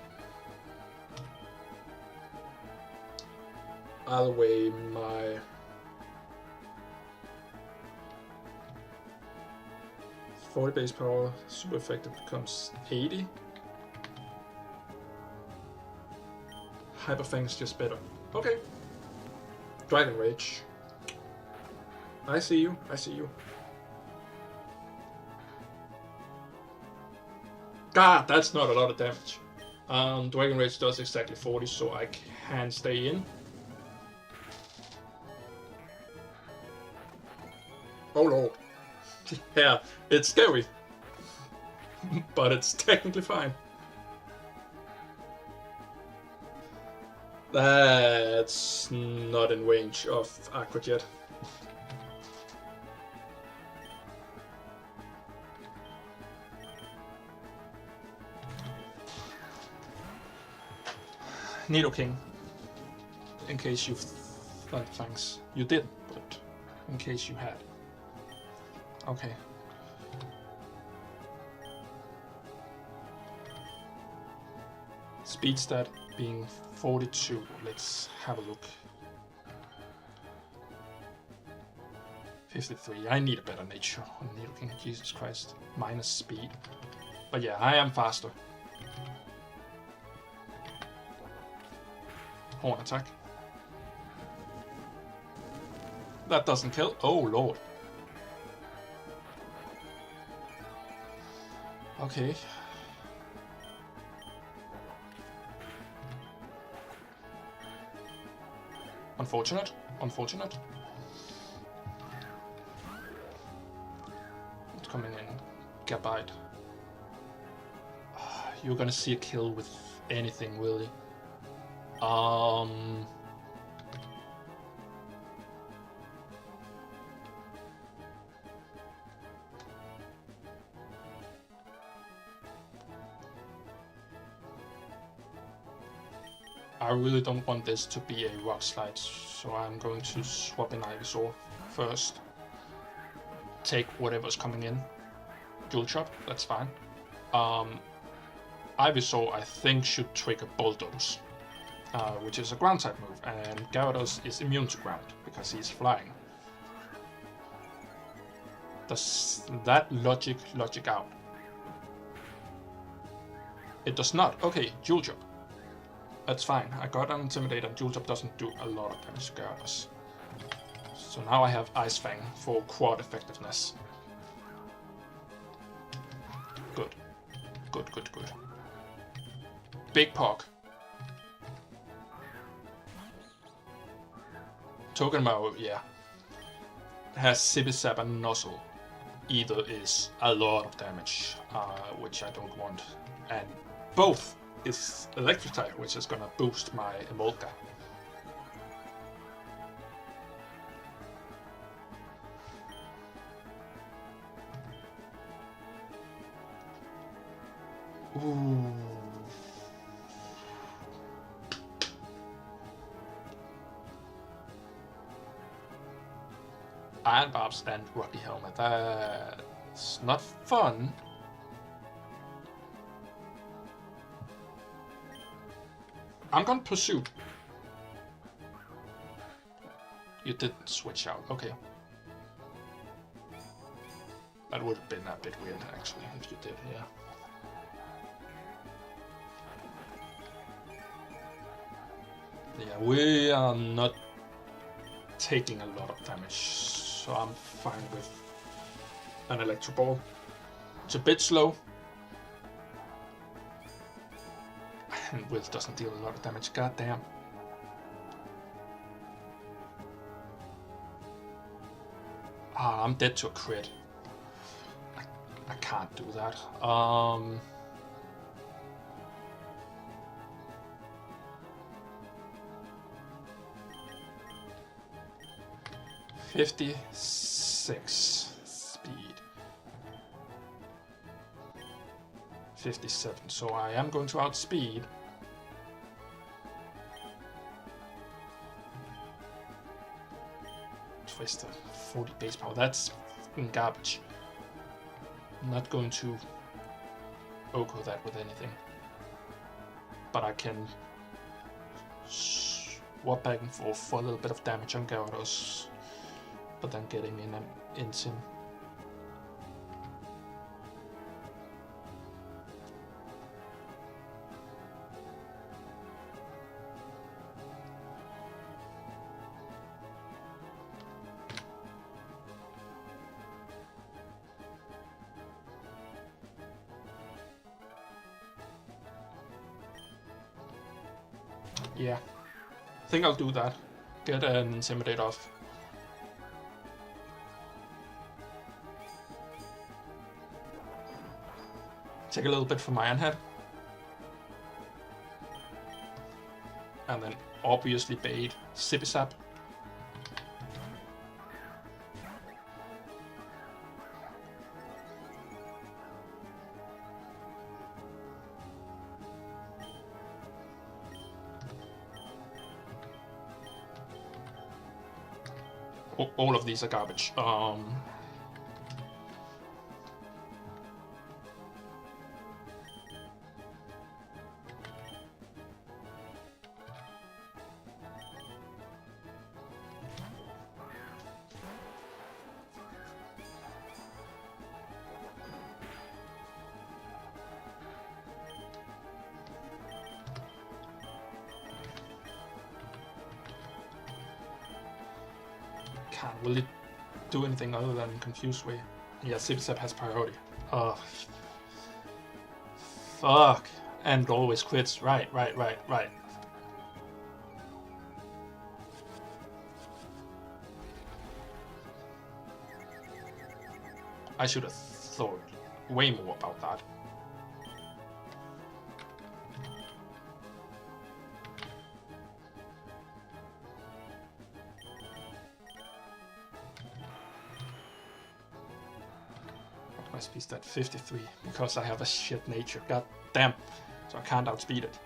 Either way, my .40 base power super effective becomes 80. Hyper Fang's just better. Okay. Dragon Rage. I see you. I see you. God, that's not a lot of damage. Dragon Rage does exactly 40, so I can stay in. Oh lord. Yeah, it's scary. But it's technically fine. That's not in range of Aqua Jet. Nidoking. In case you've thought thanks. You did, but in case you had. Okay. Speed stat being 42. Let's have a look. 53. I need a better nature on Nidoking. Jesus Christ. Minus speed. But yeah, I am faster. Horn attack. That doesn't kill. Oh lord. Okay. Unfortunate. Unfortunate. What's coming in? Gabite. You're gonna see a kill with anything, will you? I really don't want this to be a rock slide, so I'm going to swap in Ivysaur first. Take whatever's coming in. Dual Chop, that's fine. Ivysaur, I think, should trigger Bulldoze, which is a ground type move, and Gyarados is immune to ground because he's flying. Does that logic out? It does not. Okay, Jewel Chop. That's fine. I got an Intimidate and Jewel Chop doesn't do a lot of damage regardless. So now I have Ice Fang for quad effectiveness. Good. Good, good, good. Big Pog. Togedemaru, yeah. Has Sippy Sap and Nuzzle. Either is a lot of damage, which I don't want. And both is Electric type, which is gonna boost my Emolga. Ooh. Iron Barbs and Rocky Helmet. That's not fun. I'm gonna pursue. You didn't switch out, okay. That would have been a bit weird actually, if you did, yeah. Yeah, we are not taking a lot of damage, so I'm fine with an Electro Ball. It's a bit slow. And Will doesn't deal a lot of damage, goddamn. Ah, I'm dead to a crit. I can't do that. 56 speed. 57, so I am going to outspeed. Twister, 40 base power, that's garbage. I'm not going to Oko that with anything. But I can swap back and forth for a little bit of damage on Gyarados, but then getting in an Intim. Yeah, I think I'll do that. Get an Intimidate off. Take a little bit from Iron Head. And then obviously bait Sippy Sap. All of these are garbage. Can't really do anything other than Confused Way. Yeah, Sippy Sap has priority. Fuck. And always quits. Right. I should have thought way more about that. My speed's at 53 because I have a shit nature. God damn. So I can't outspeed it.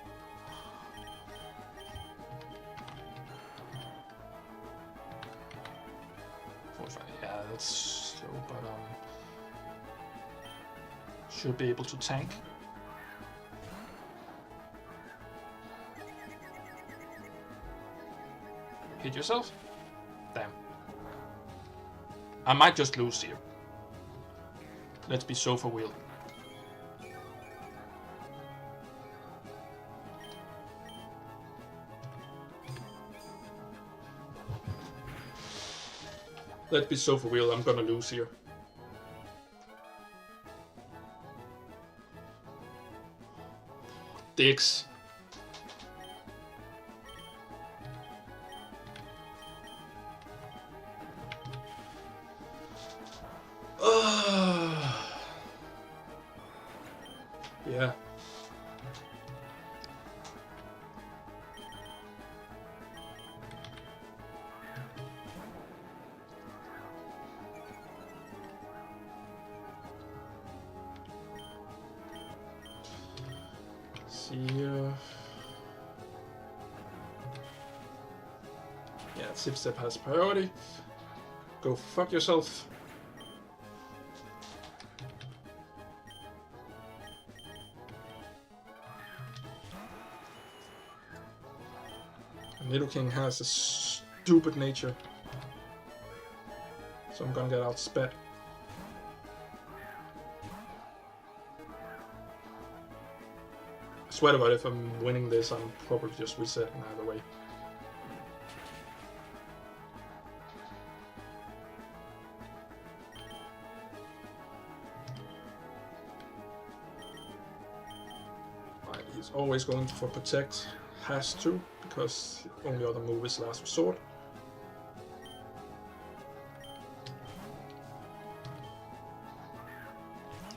Yeah, that's slow, but should be able to tank. Hit yourself? Damn. I might just lose here. Let's be sofa wheel. Let's be sofa wheel. I'm gonna lose here. Dicks. Yeah. See. Yeah, Zip Zap has priority. Go fuck yourself. Nidoking has a stupid nature, so I'm gonna get outsped. I swear to God, if I'm winning this, I'm probably just resetting either way. Right, he's always going for protect. Has to, because the only other move is last resort.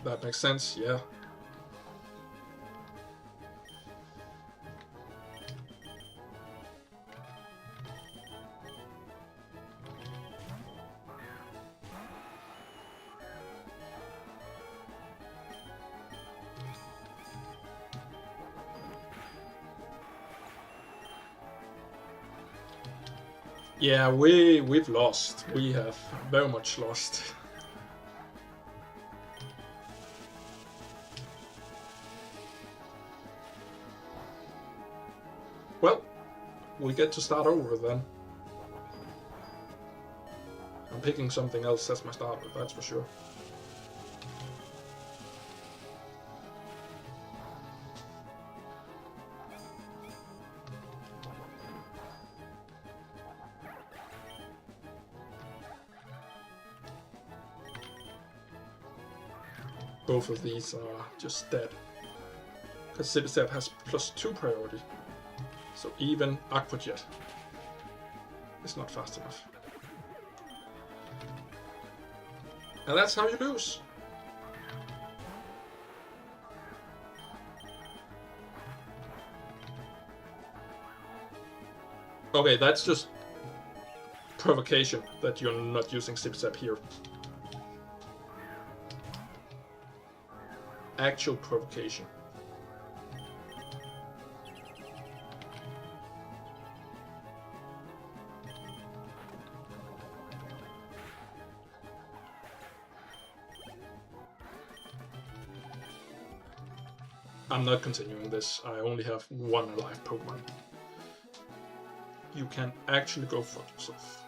That makes sense, yeah. Yeah, we've lost. We have very much lost. Well, we get to start over then. I'm picking something else as my starter, that's for sure. Both of these are just dead. Because Zip Zap has +2 priority. So even Aqua Jet is not fast enough. And that's how you lose. Okay, that's just provocation that you're not using Zip Zap here. Actual provocation. I'm not continuing this. I only have one alive Pokemon. You can actually go for yourself.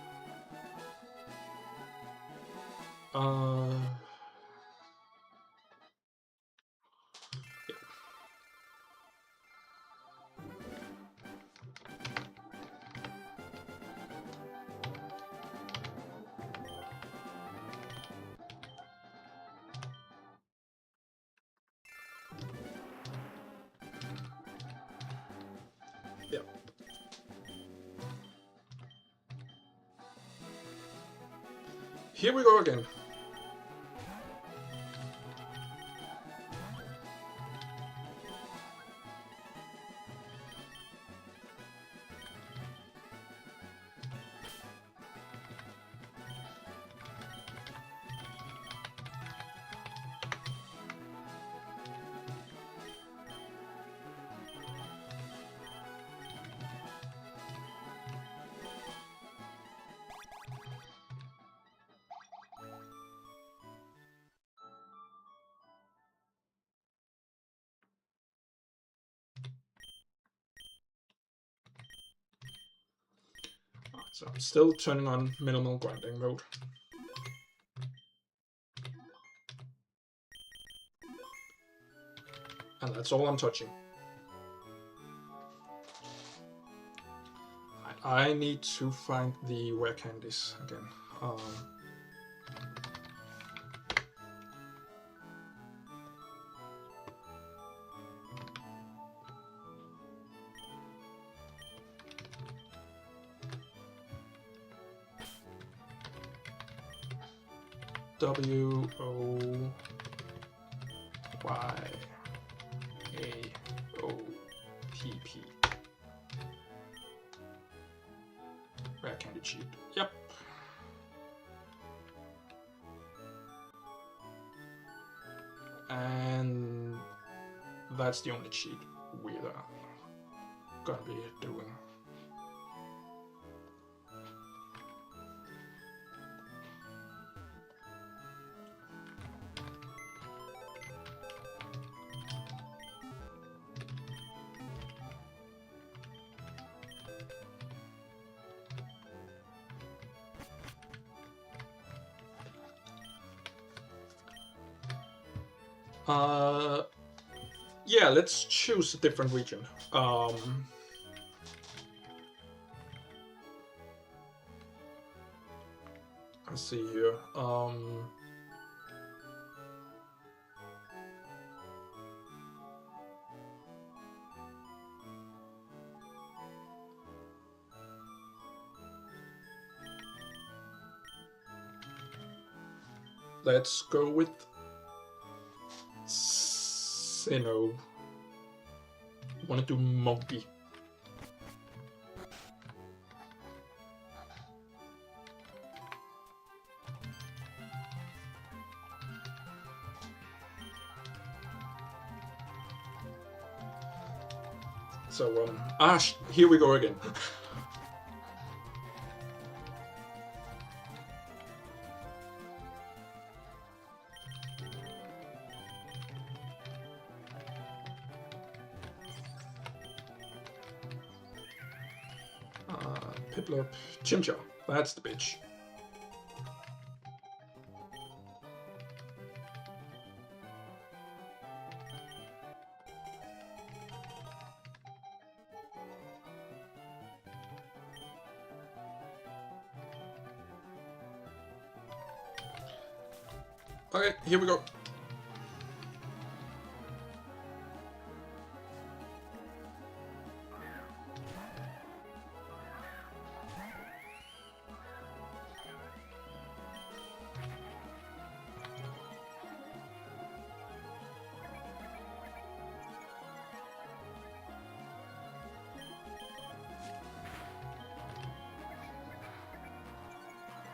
Yeah. Here we go again. So I'm still turning on minimal grinding mode. And that's all I'm touching. I need to find the rare candies again. WOYAOPP. Rare candy cheat. Yep. And that's the only cheat we're gonna be doing. Yeah, let's choose a different region. Let's see here. Let's go with Sinnoh. Wanna do monkey. So here we go again. Piplup, Chimchar, that's the bitch. Okay, here we go.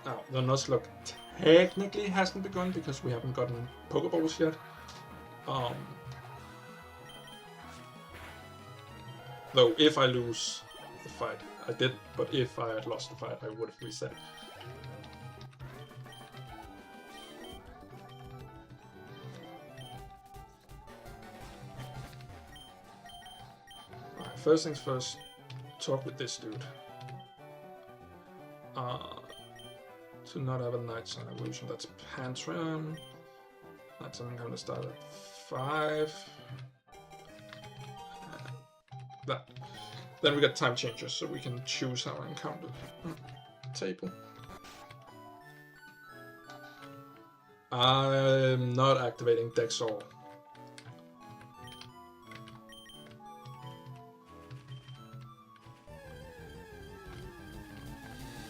Now, the Nuzlocke technically hasn't begun because we haven't gotten Pokeballs yet. Though, if I lose the fight, I did, but if I had lost the fight, I would have reset. Alright, first things first, talk with this dude. To not have a Night Sun evolution, that's Pantram. Night Sun I'm gonna start at 5. That. Then we got time changes, so we can choose our encounter table. I'm not activating Dexor.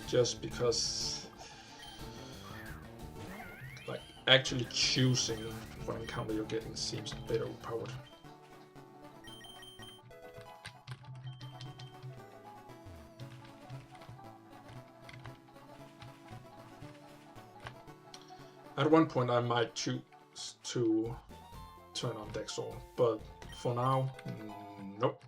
Just because, like, actually choosing what encounter you're getting seems a bit overpowered. At one point I might choose to turn on Dexor, but for now, nope.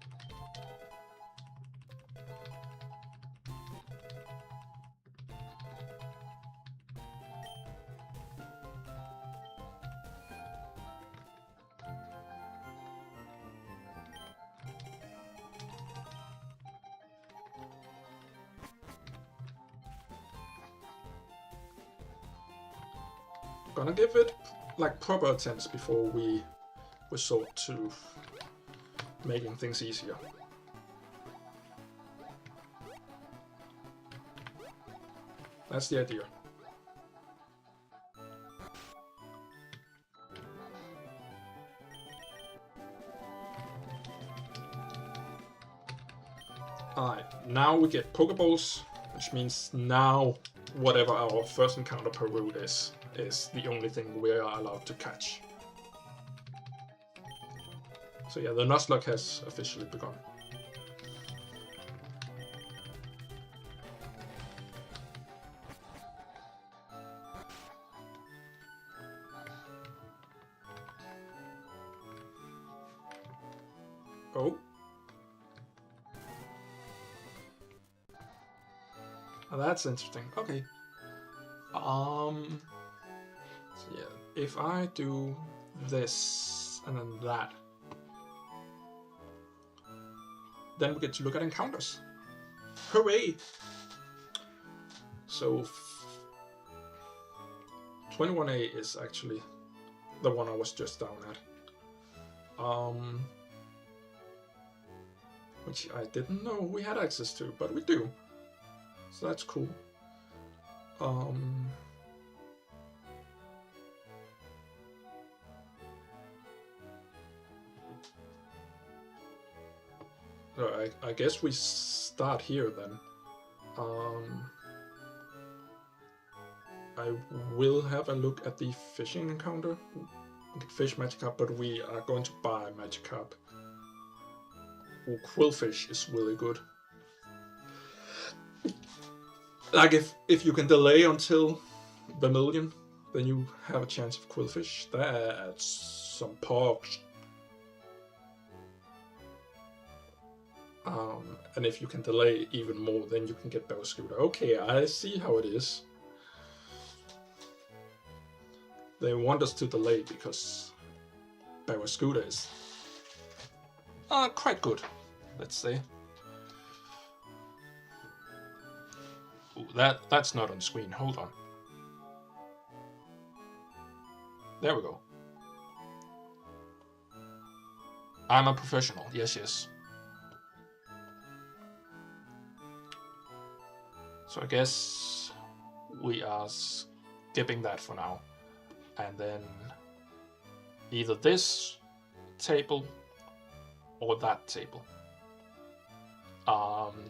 Gonna give it like proper attempts before we resort to making things easier. That's the idea. Alright, now we get Pokeballs, which means now whatever our first encounter per route is the only thing we are allowed to catch. So yeah, the Nuzlocke has officially begun. Oh. Oh, that's interesting. Okay. So yeah, if I do this and then that, then we get to look at encounters. Hooray! So 21A is actually the one I was just down at. Which I didn't know we had access to, but we do. So that's cool. So I guess we start here then. I will have a look at the fishing encounter, fish Magikarp, but we are going to buy Magikarp. Ooh, Quillfish is really good. Like if you can delay until Vermilion, then you have a chance of Quillfish. That's some pogs. And if you can delay even more, then you can get Barraskewda. Okay, I see how it is. They want us to delay because Barraskewda is quite good, let's say. Ooh, that's not on screen. Hold on. There we go. I'm a professional. Yes, yes. So I guess we are skipping that for now. And then either this table or that table.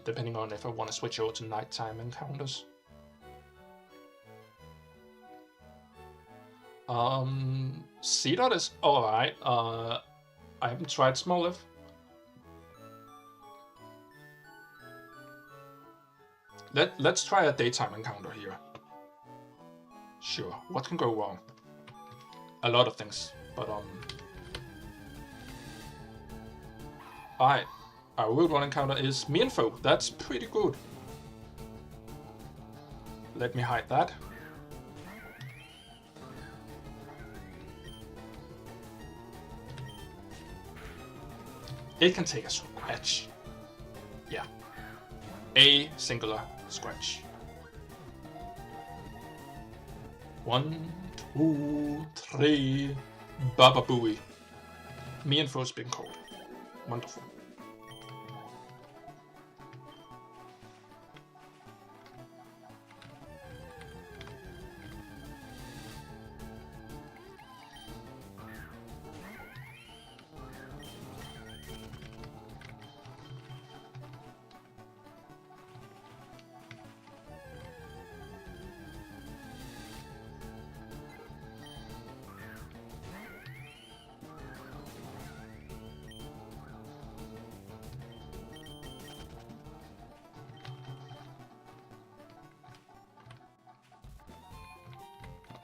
Depending on if I want to switch over to nighttime encounters. C-Dot is alright. I haven't tried Smoliv. Let's try a daytime encounter here. Sure, what can go wrong? A lot of things, but alright, our Route 1 encounter is Mienfo. That's pretty good. Let me hide that. It can take a scratch. Yeah. A singular scratch. 1, 2, 3. Baba Booey. Mienfo's been called. Wonderful.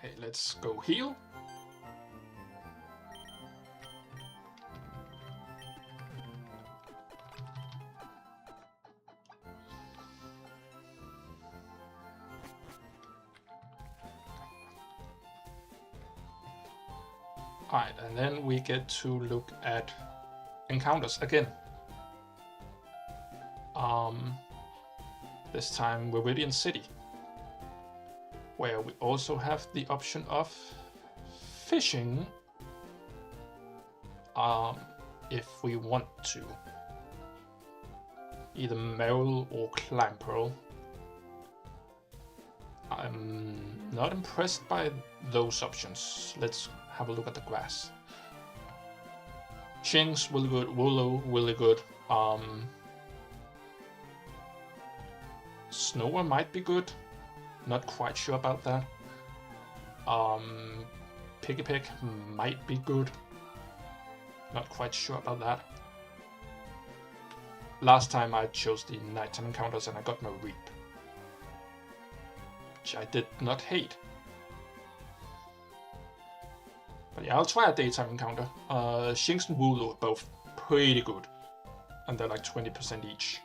Okay, let's go heal. Alright, and then we get to look at encounters again. This time Viridian City, where we also have the option of fishing if we want to. Either Meryl or Climpearl. I'm not impressed by those options. Let's have a look at the grass. Shinx, really good. Woolo, really good. Snower might be good. Not quite sure about that. Piggypick might be good. Not quite sure about that. Last time I chose the nighttime encounters and I got no Reap, which I did not hate. But yeah, I'll try a daytime encounter. Shinx and Woolo are both pretty good, and they're like 20% each.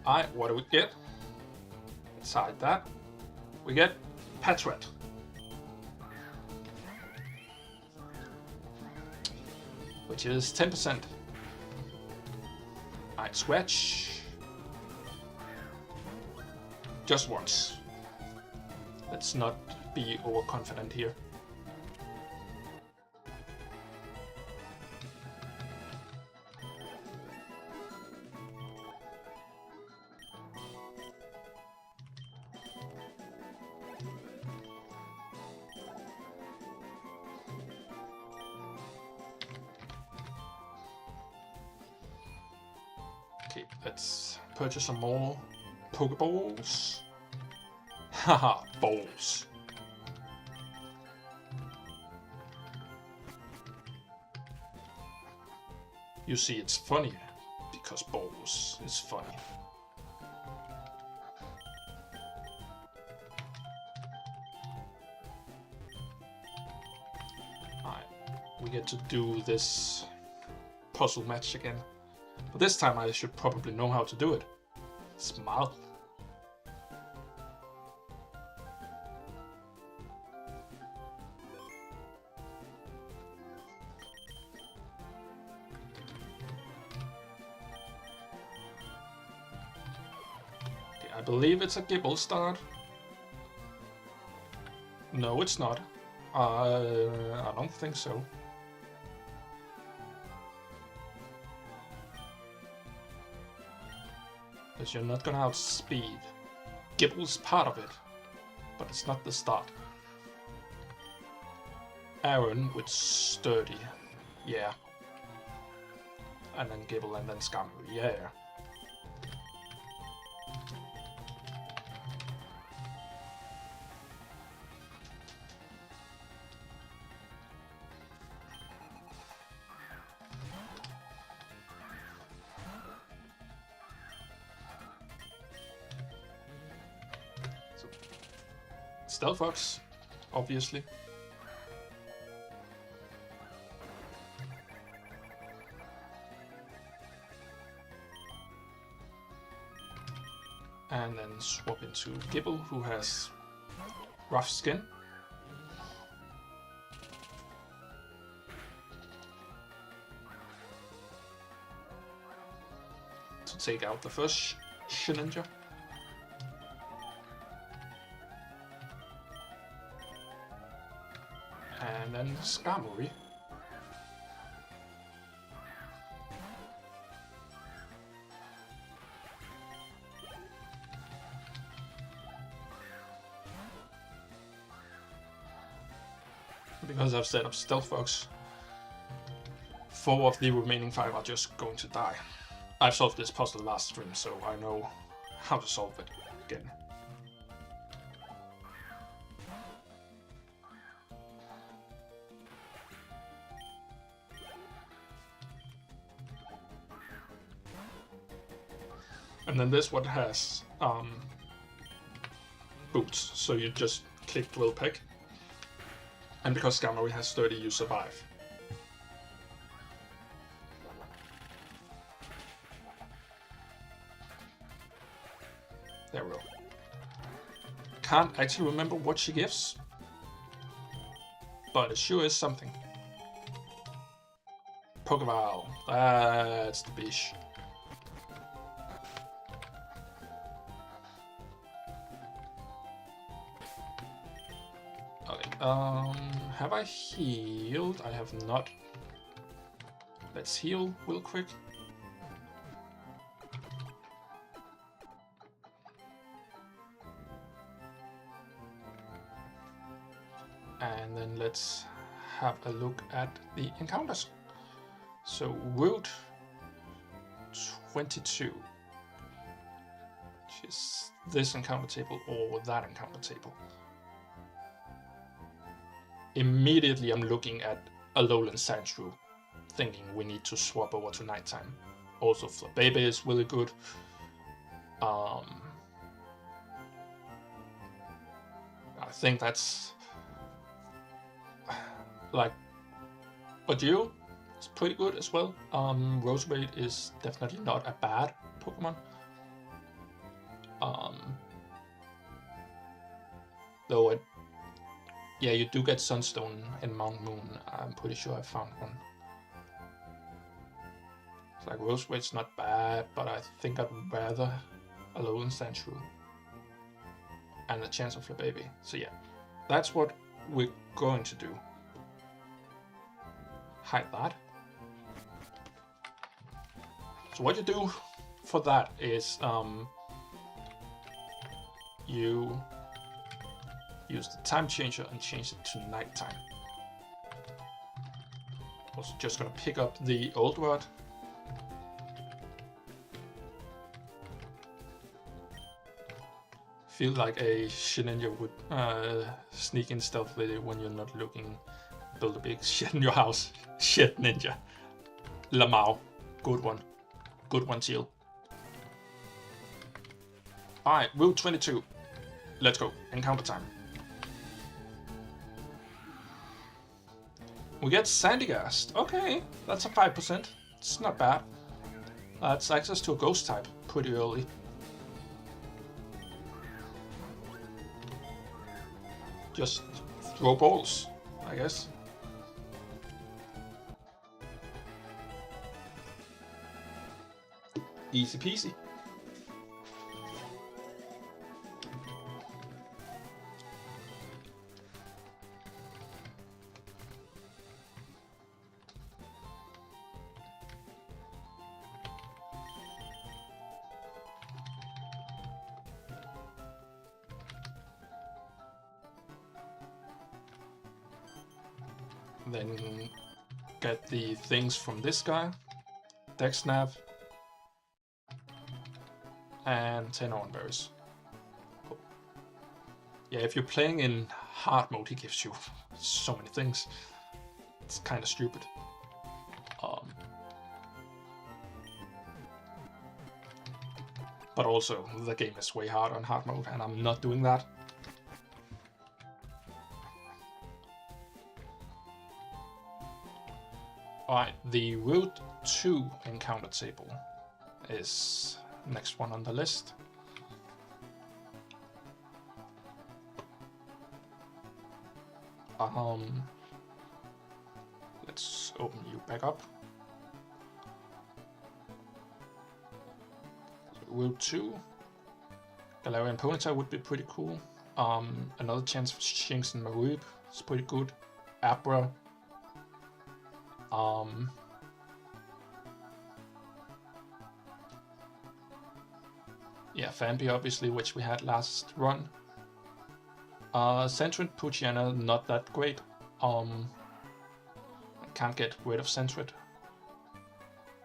Alright, what do we get? Let's hide that. We get Patrat. Which is 10%. Alright, scratch. Just once. Let's not be overconfident here. Okay, let's purchase some more Pokeballs. Haha, balls. You see, it's funny because balls is funny. Alright, we get to do this puzzle match again. But this time I should probably know how to do it. Smart. Okay, I believe it's a Gibble start. No, it's not. I don't think so. Because you're not gonna outspeed. Gibble's part of it, but it's not the start. Aaron with Sturdy, yeah. And then Gibble and then Scammer, yeah. Stealth Fox, obviously. And then swap into Gibble, who has rough skin. To take out the first Shininger. And then Skarmory. Because I've set up Stealth Fox, 4 of the remaining 5 are just going to die. I've solved this puzzle last stream, so I know how to solve it again. And then this one has boots, so you just click Drill Peck. And because Skarmory has 30, you survive. There we go. Can't actually remember what she gives, but it sure is something. Pokeball, that's the bish. Have I healed? I have not. Let's heal real quick. And then let's have a look at the encounters. So Route 22, which is this encounter table or that encounter table. Immediately I'm looking at a lowland sandshrew, thinking we need to swap over to nighttime. Also Flabébé is really good. I think that's like Badoo is pretty good as well. Roserade is definitely not a bad Pokemon. Though yeah, you do get Sunstone in Mount Moon. I'm pretty sure I found one. It's like Roserade's not bad, but I think I'd rather a lowland sandshrew and a chance of Flabébé. So yeah, that's what we're going to do. Hide that. So what you do for that is you use the time changer and change it to nighttime. Also just gonna pick up the old rod. Feel like a shit ninja would sneak in stealthily when you're not looking. Build a big shit in your house. Shit ninja. Lamau. Good one. Good one, Teal. Alright, Route 22. Let's go. Encounter time. We get Sandygast. Okay, that's a 5%. It's not bad. That's access to a ghost type pretty early. Just throw balls, I guess. Easy peasy. Then get the things from this guy. Dexnav. And 10 Oranberries. Cool. Yeah, if you're playing in hard mode, he gives you so many things. It's kind of stupid. But also, the game is way hard on hard mode, and I'm not doing that. Alright, the Route 2 encounter table is next one on the list. Let's open you back up. So Route 2. Galarian Ponyta would be pretty cool. Another chance for Shinx and Mareep is pretty good. Abra. Yeah, Fanby obviously, which we had last run. Sentret, Poochyena, not that great. I can't get rid of Sentret.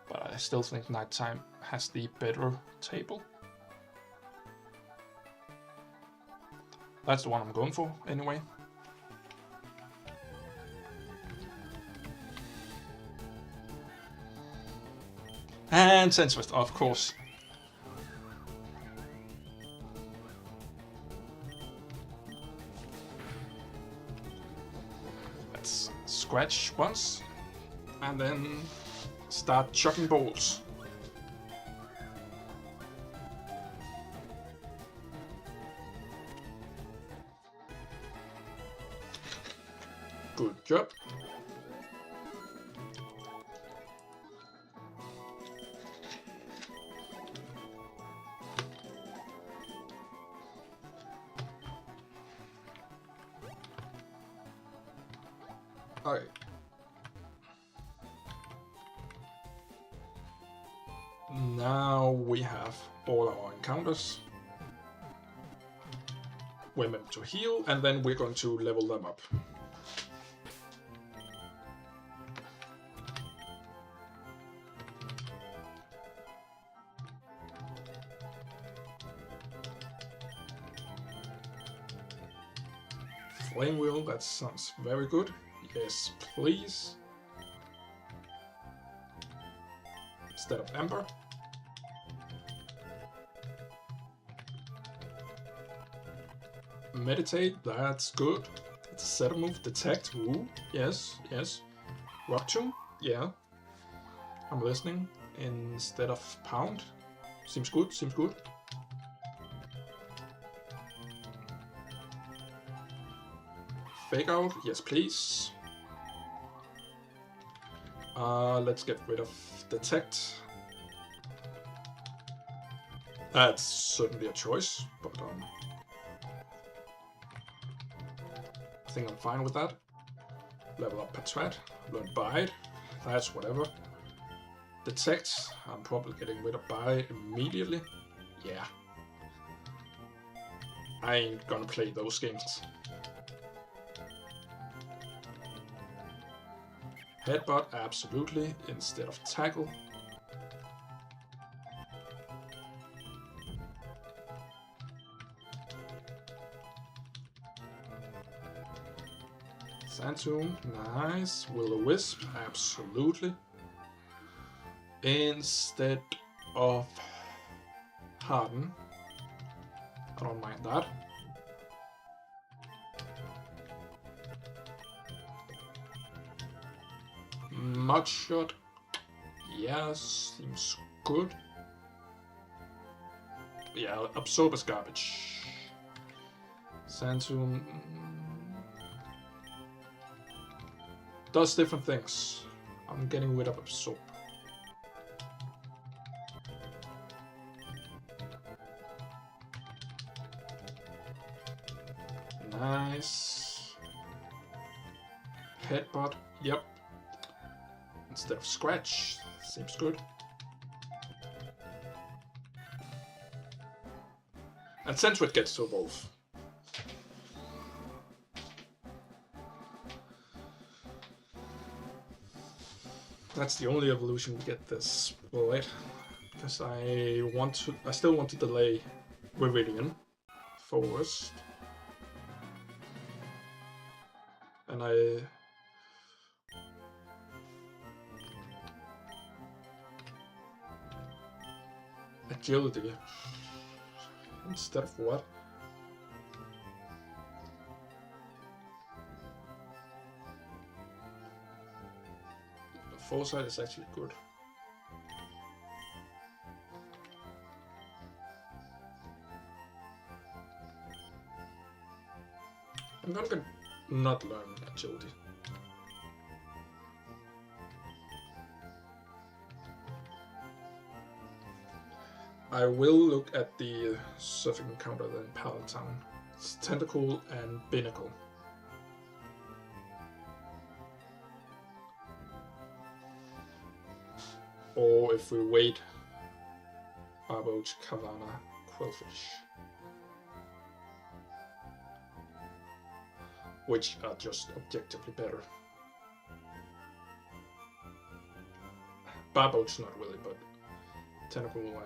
But I still think Nighttime has the better table. That's the one I'm going for, anyway. And Sentret, of course. Let's scratch once, and then start chucking balls. Good job. Okay. Now we have all our encounters. We're meant to heal, and then we're going to level them up. Flame Wheel, that sounds very good. Yes, please. Instead of Ember. Meditate, that's good. It's a set move. Detect, ooh, yes, yes. Rock Tomb, yeah. I'm listening. Instead of Pound. Seems good, seems good. Fake Out, yes please. Let's get rid of Detect. That's certainly a choice, but I think I'm fine with that. Level up Patrat, learn Bite, that's whatever. Detect, I'm probably getting rid of Bite immediately. Yeah. I ain't gonna play those games. Headbutt, absolutely, instead of Tackle. Sandtomb, nice. Will-O-Wisp, absolutely. Instead of Harden. I don't mind that. Mudshot, yeah, seems good. Yeah, Absorb is garbage. Sandtomb does different things. I'm getting rid of Absorb. Nice. Headbutt, yep. Instead of Scratch, seems good. And Sentret gets to evolve. That's the only evolution we get this split. Because I still want to delay Viridian forward. And Agility. Instead of what? Foresight is actually good. I'm gonna not learn Agility. I will look at the surfing encounter in Palatown. It's Tentacle and Binnacle. Or if we wait, Barboach, Kavana, Quillfish. Which are just objectively better. Barboach not really, but Tentacle,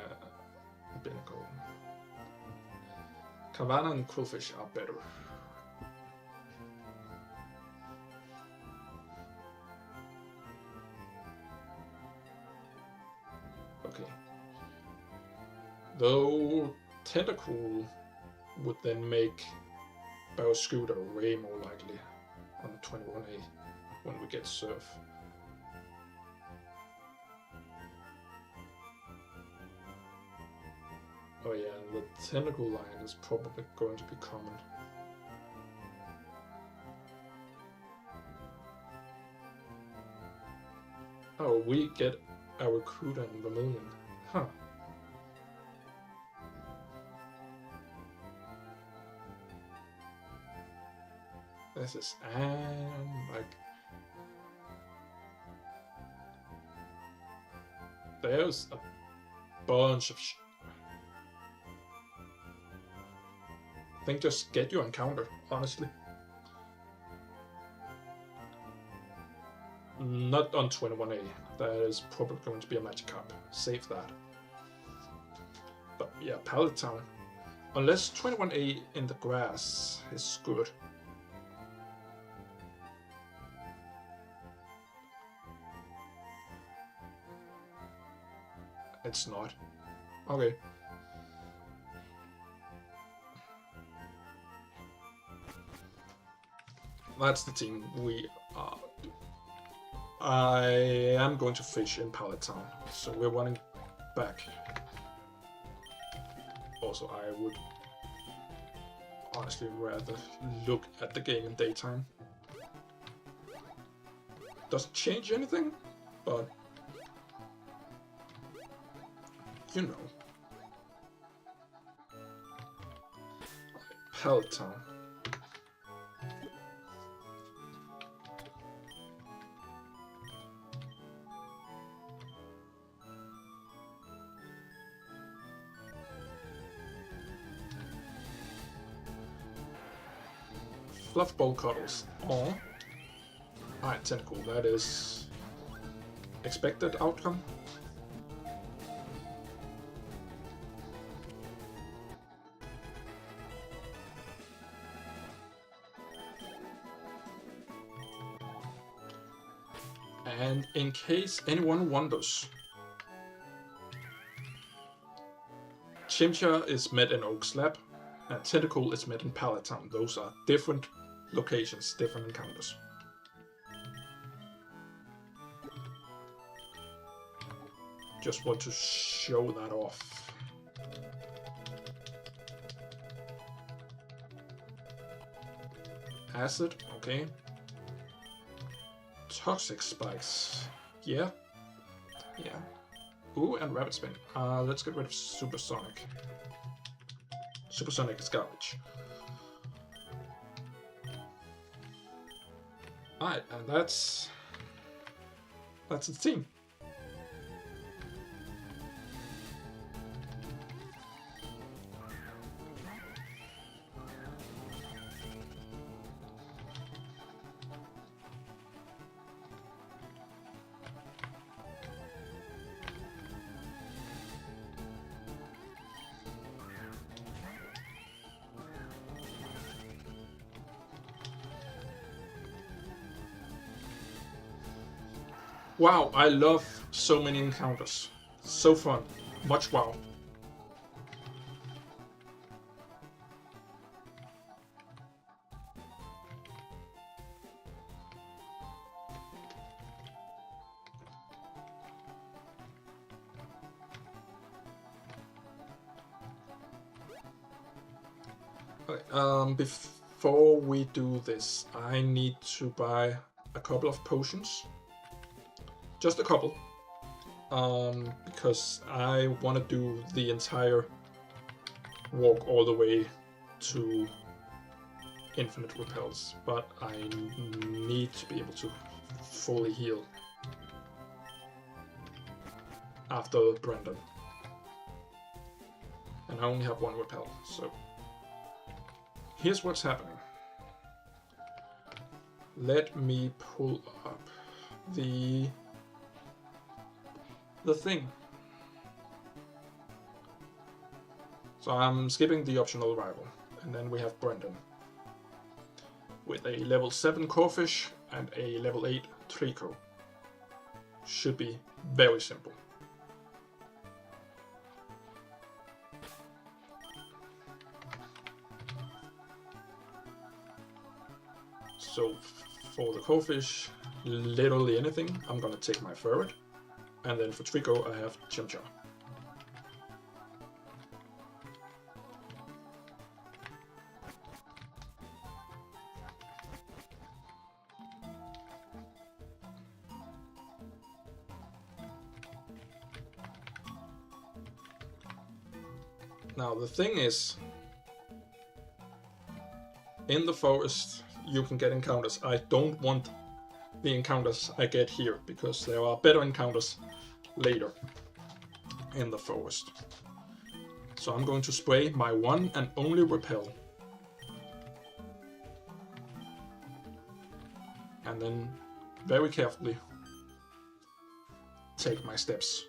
Binnacle. Kavana and Quillfish are better. Okay. Though Tentacle would then make Barrascuda way more likely on 21A when we get Surf. Oh yeah, and the Tentacle line is probably going to be common. Oh, we get Arrokuda and Vermilion. Huh. This is like there's a bunch of I think just get your encounter, honestly. Not on 21A. That is probably going to be a Magikarp. Save that. But yeah, Pallet Town. Unless 21A in the grass is good. It's not. Okay. That's the team we are. I am going to fish in Pallet Town, so we're running back. Also, I would honestly rather look at the game in daytime. Doesn't change anything, but you know. Pallet Town. Fluffball Cuddles. Oh. Alright, Tentacle, that is expected outcome. And in case anyone wonders, Chimchar is met in Oak Slab, and Tentacle is met in Pallet Town. Those are different locations, different encounters. Just want to show that off. Acid, okay. Toxic Spikes, yeah. Yeah. Ooh, and Rabbit Spin. Let's get rid of Supersonic. Supersonic is garbage. Alright, and that's the team. Wow, I love so many encounters. So fun. Much wow. Okay, before we do this, I need to buy a couple of potions. Just a couple, because I want to do the entire walk all the way to infinite repels, but I need to be able to fully heal after Brendan. And I only have one repel, so here's what's happening. Let me pull up the thing. So I'm skipping the optional rival, and then we have Brendan with a level 7 Corphish and a level 8 Trico. Should be very simple. So for the Corphish, literally anything. I'm gonna take my Ferret. And then for Trico, I have Chimchar. Now the thing is, in the forest you can get encounters. I don't want the encounters I get here, because there are better encounters later. in the forest. So I'm going to spray my one and only repel. And then very carefully take my steps.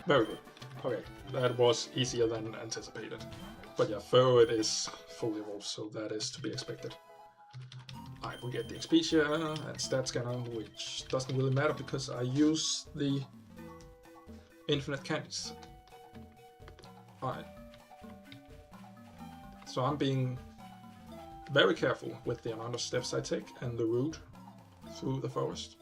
Very good. Okay, that was easier than anticipated. But yeah, Ferret is fully evolved, so that is to be expected. Alright, we get the Expedia and Stat Scanner, which doesn't really matter because I use the infinite candies. Alright. So I'm being very careful with the amount of steps I take and the route through the forest.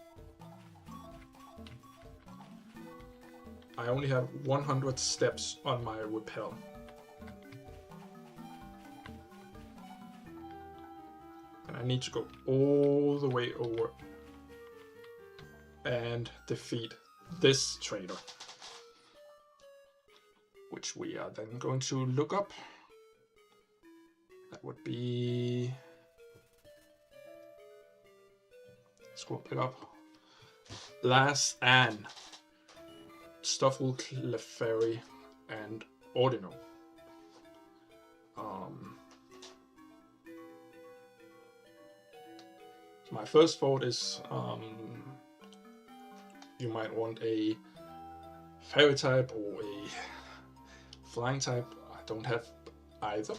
I only have 100 steps on my repel. And I need to go all the way over and defeat this trader. Which we are then going to look up. That would be... Scroll back up. Last Anne. Stoffel, Clefairy, and Ordino. My first thought is you might want a fairy type or a flying type. I don't have either.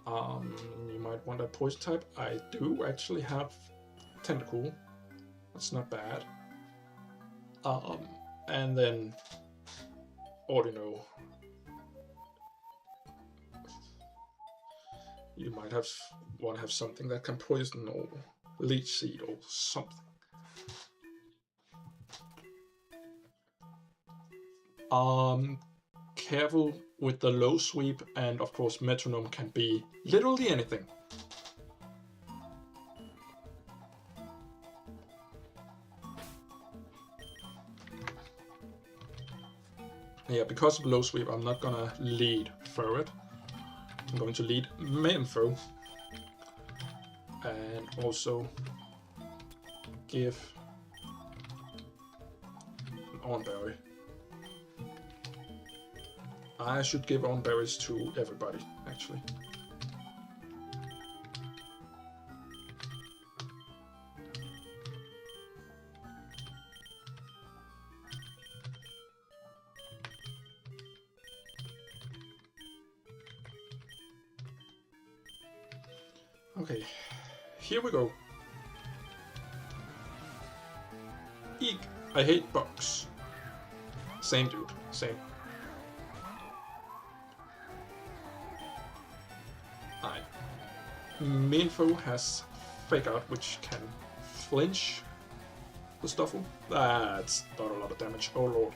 You might want a poison type. I do actually have Tentacool. That's not bad. And then Ordino. You might want to have something that can poison or leech seed or something. Careful with the low sweep, and of course metronome can be literally anything. Yeah, because of low sweep, I'm not gonna lead Ferret. I'm going to lead Mainfo. And also give an Oranberry. I should give Oranberries to everybody, actually. Okay, here we go. Eek, I hate bugs. Same dude, same. Alright. Minfo has Fake Out, which can flinch the Stoffel. That's not a lot of damage, oh lord.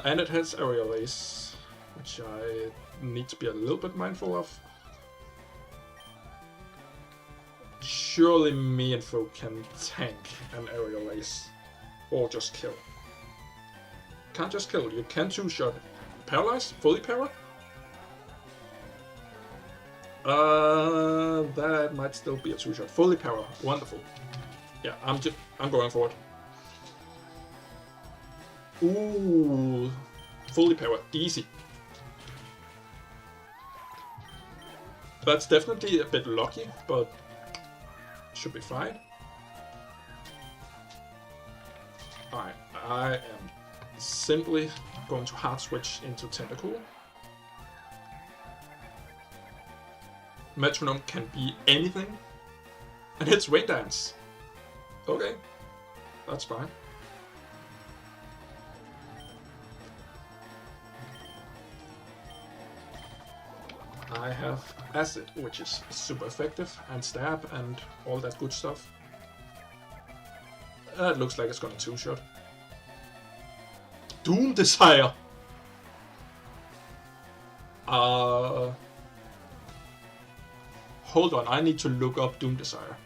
And it has Aerial Ace, which I need to be a little bit mindful of. Surely Minfo can tank an Aerial Ace, or just kill. Can't just kill, you can two-shot. Paralyze? Fully para? That might still be a two-shot. Fully para, wonderful. Yeah, I'm going for it. Ooh, fully para, easy. That's definitely a bit lucky, but should be fine. Alright, I am simply going to hard switch into Tentacool. Metronome can be anything, and it's Rain Dance. Okay, that's fine. I have Acid, which is super effective, and Stab, and all that good stuff. It looks like it's gonna two-shot. Doom Desire! Hold on, I need to look up Doom Desire.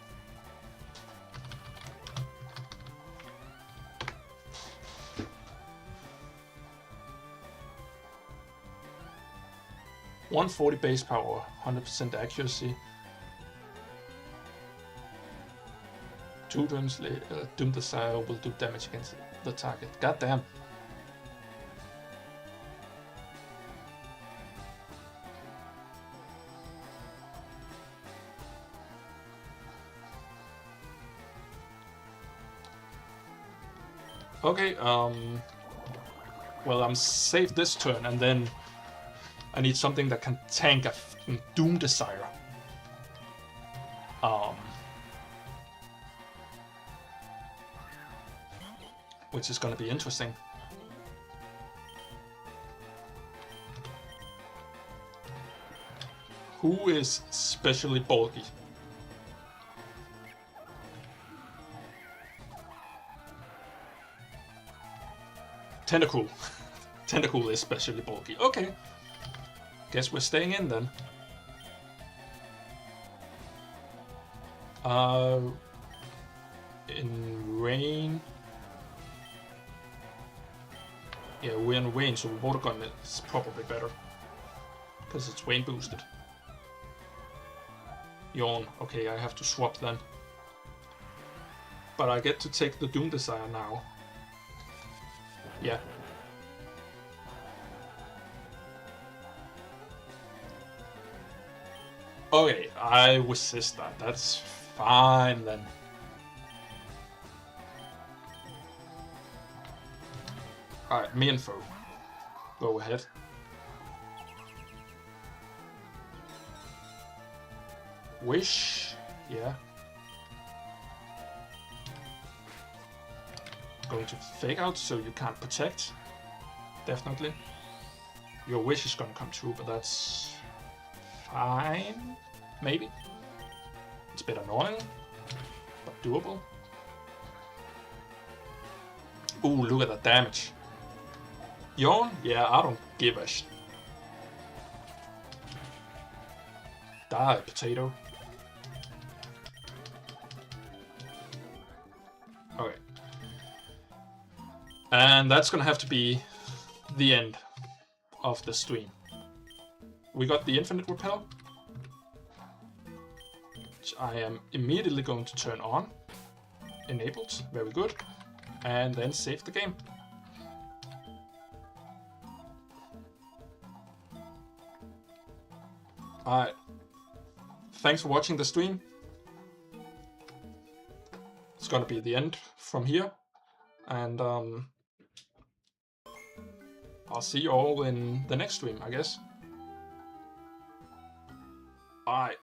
.140 base power, 100% accuracy. 2 turns later, Doom Desire will do damage against the target. God damn. Okay, well, I'm safe this turn, and then I need something that can tank a Doom Desire. Which is gonna be interesting. Who is especially bulky? Tentacool. Tentacool is especially bulky. Okay. Guess we're staying in then. In rain. Yeah, we're in rain, so water gun is probably better. Because it's rain boosted. Yawn. Okay, I have to swap then. But I get to take the Doom Desire now. Yeah. Okay, I resist that. That's fine then. Alright, me and foe. Go ahead. Wish. Yeah. Going to fake out so you can't protect. Definitely. Your wish is gonna come true, but that's fine. Maybe. It's a bit annoying, but doable. Ooh, look at that damage. Yawn? Yeah, I don't give a shit. Die, potato. Okay. And that's gonna have to be the end of the stream. We got the Infinite Repel, which I am immediately going to turn on. Enabled, very good. And then save the game. Alright. Thanks for watching the stream. It's gonna be the end from here. And I'll see you all in the next stream, I guess. Bye.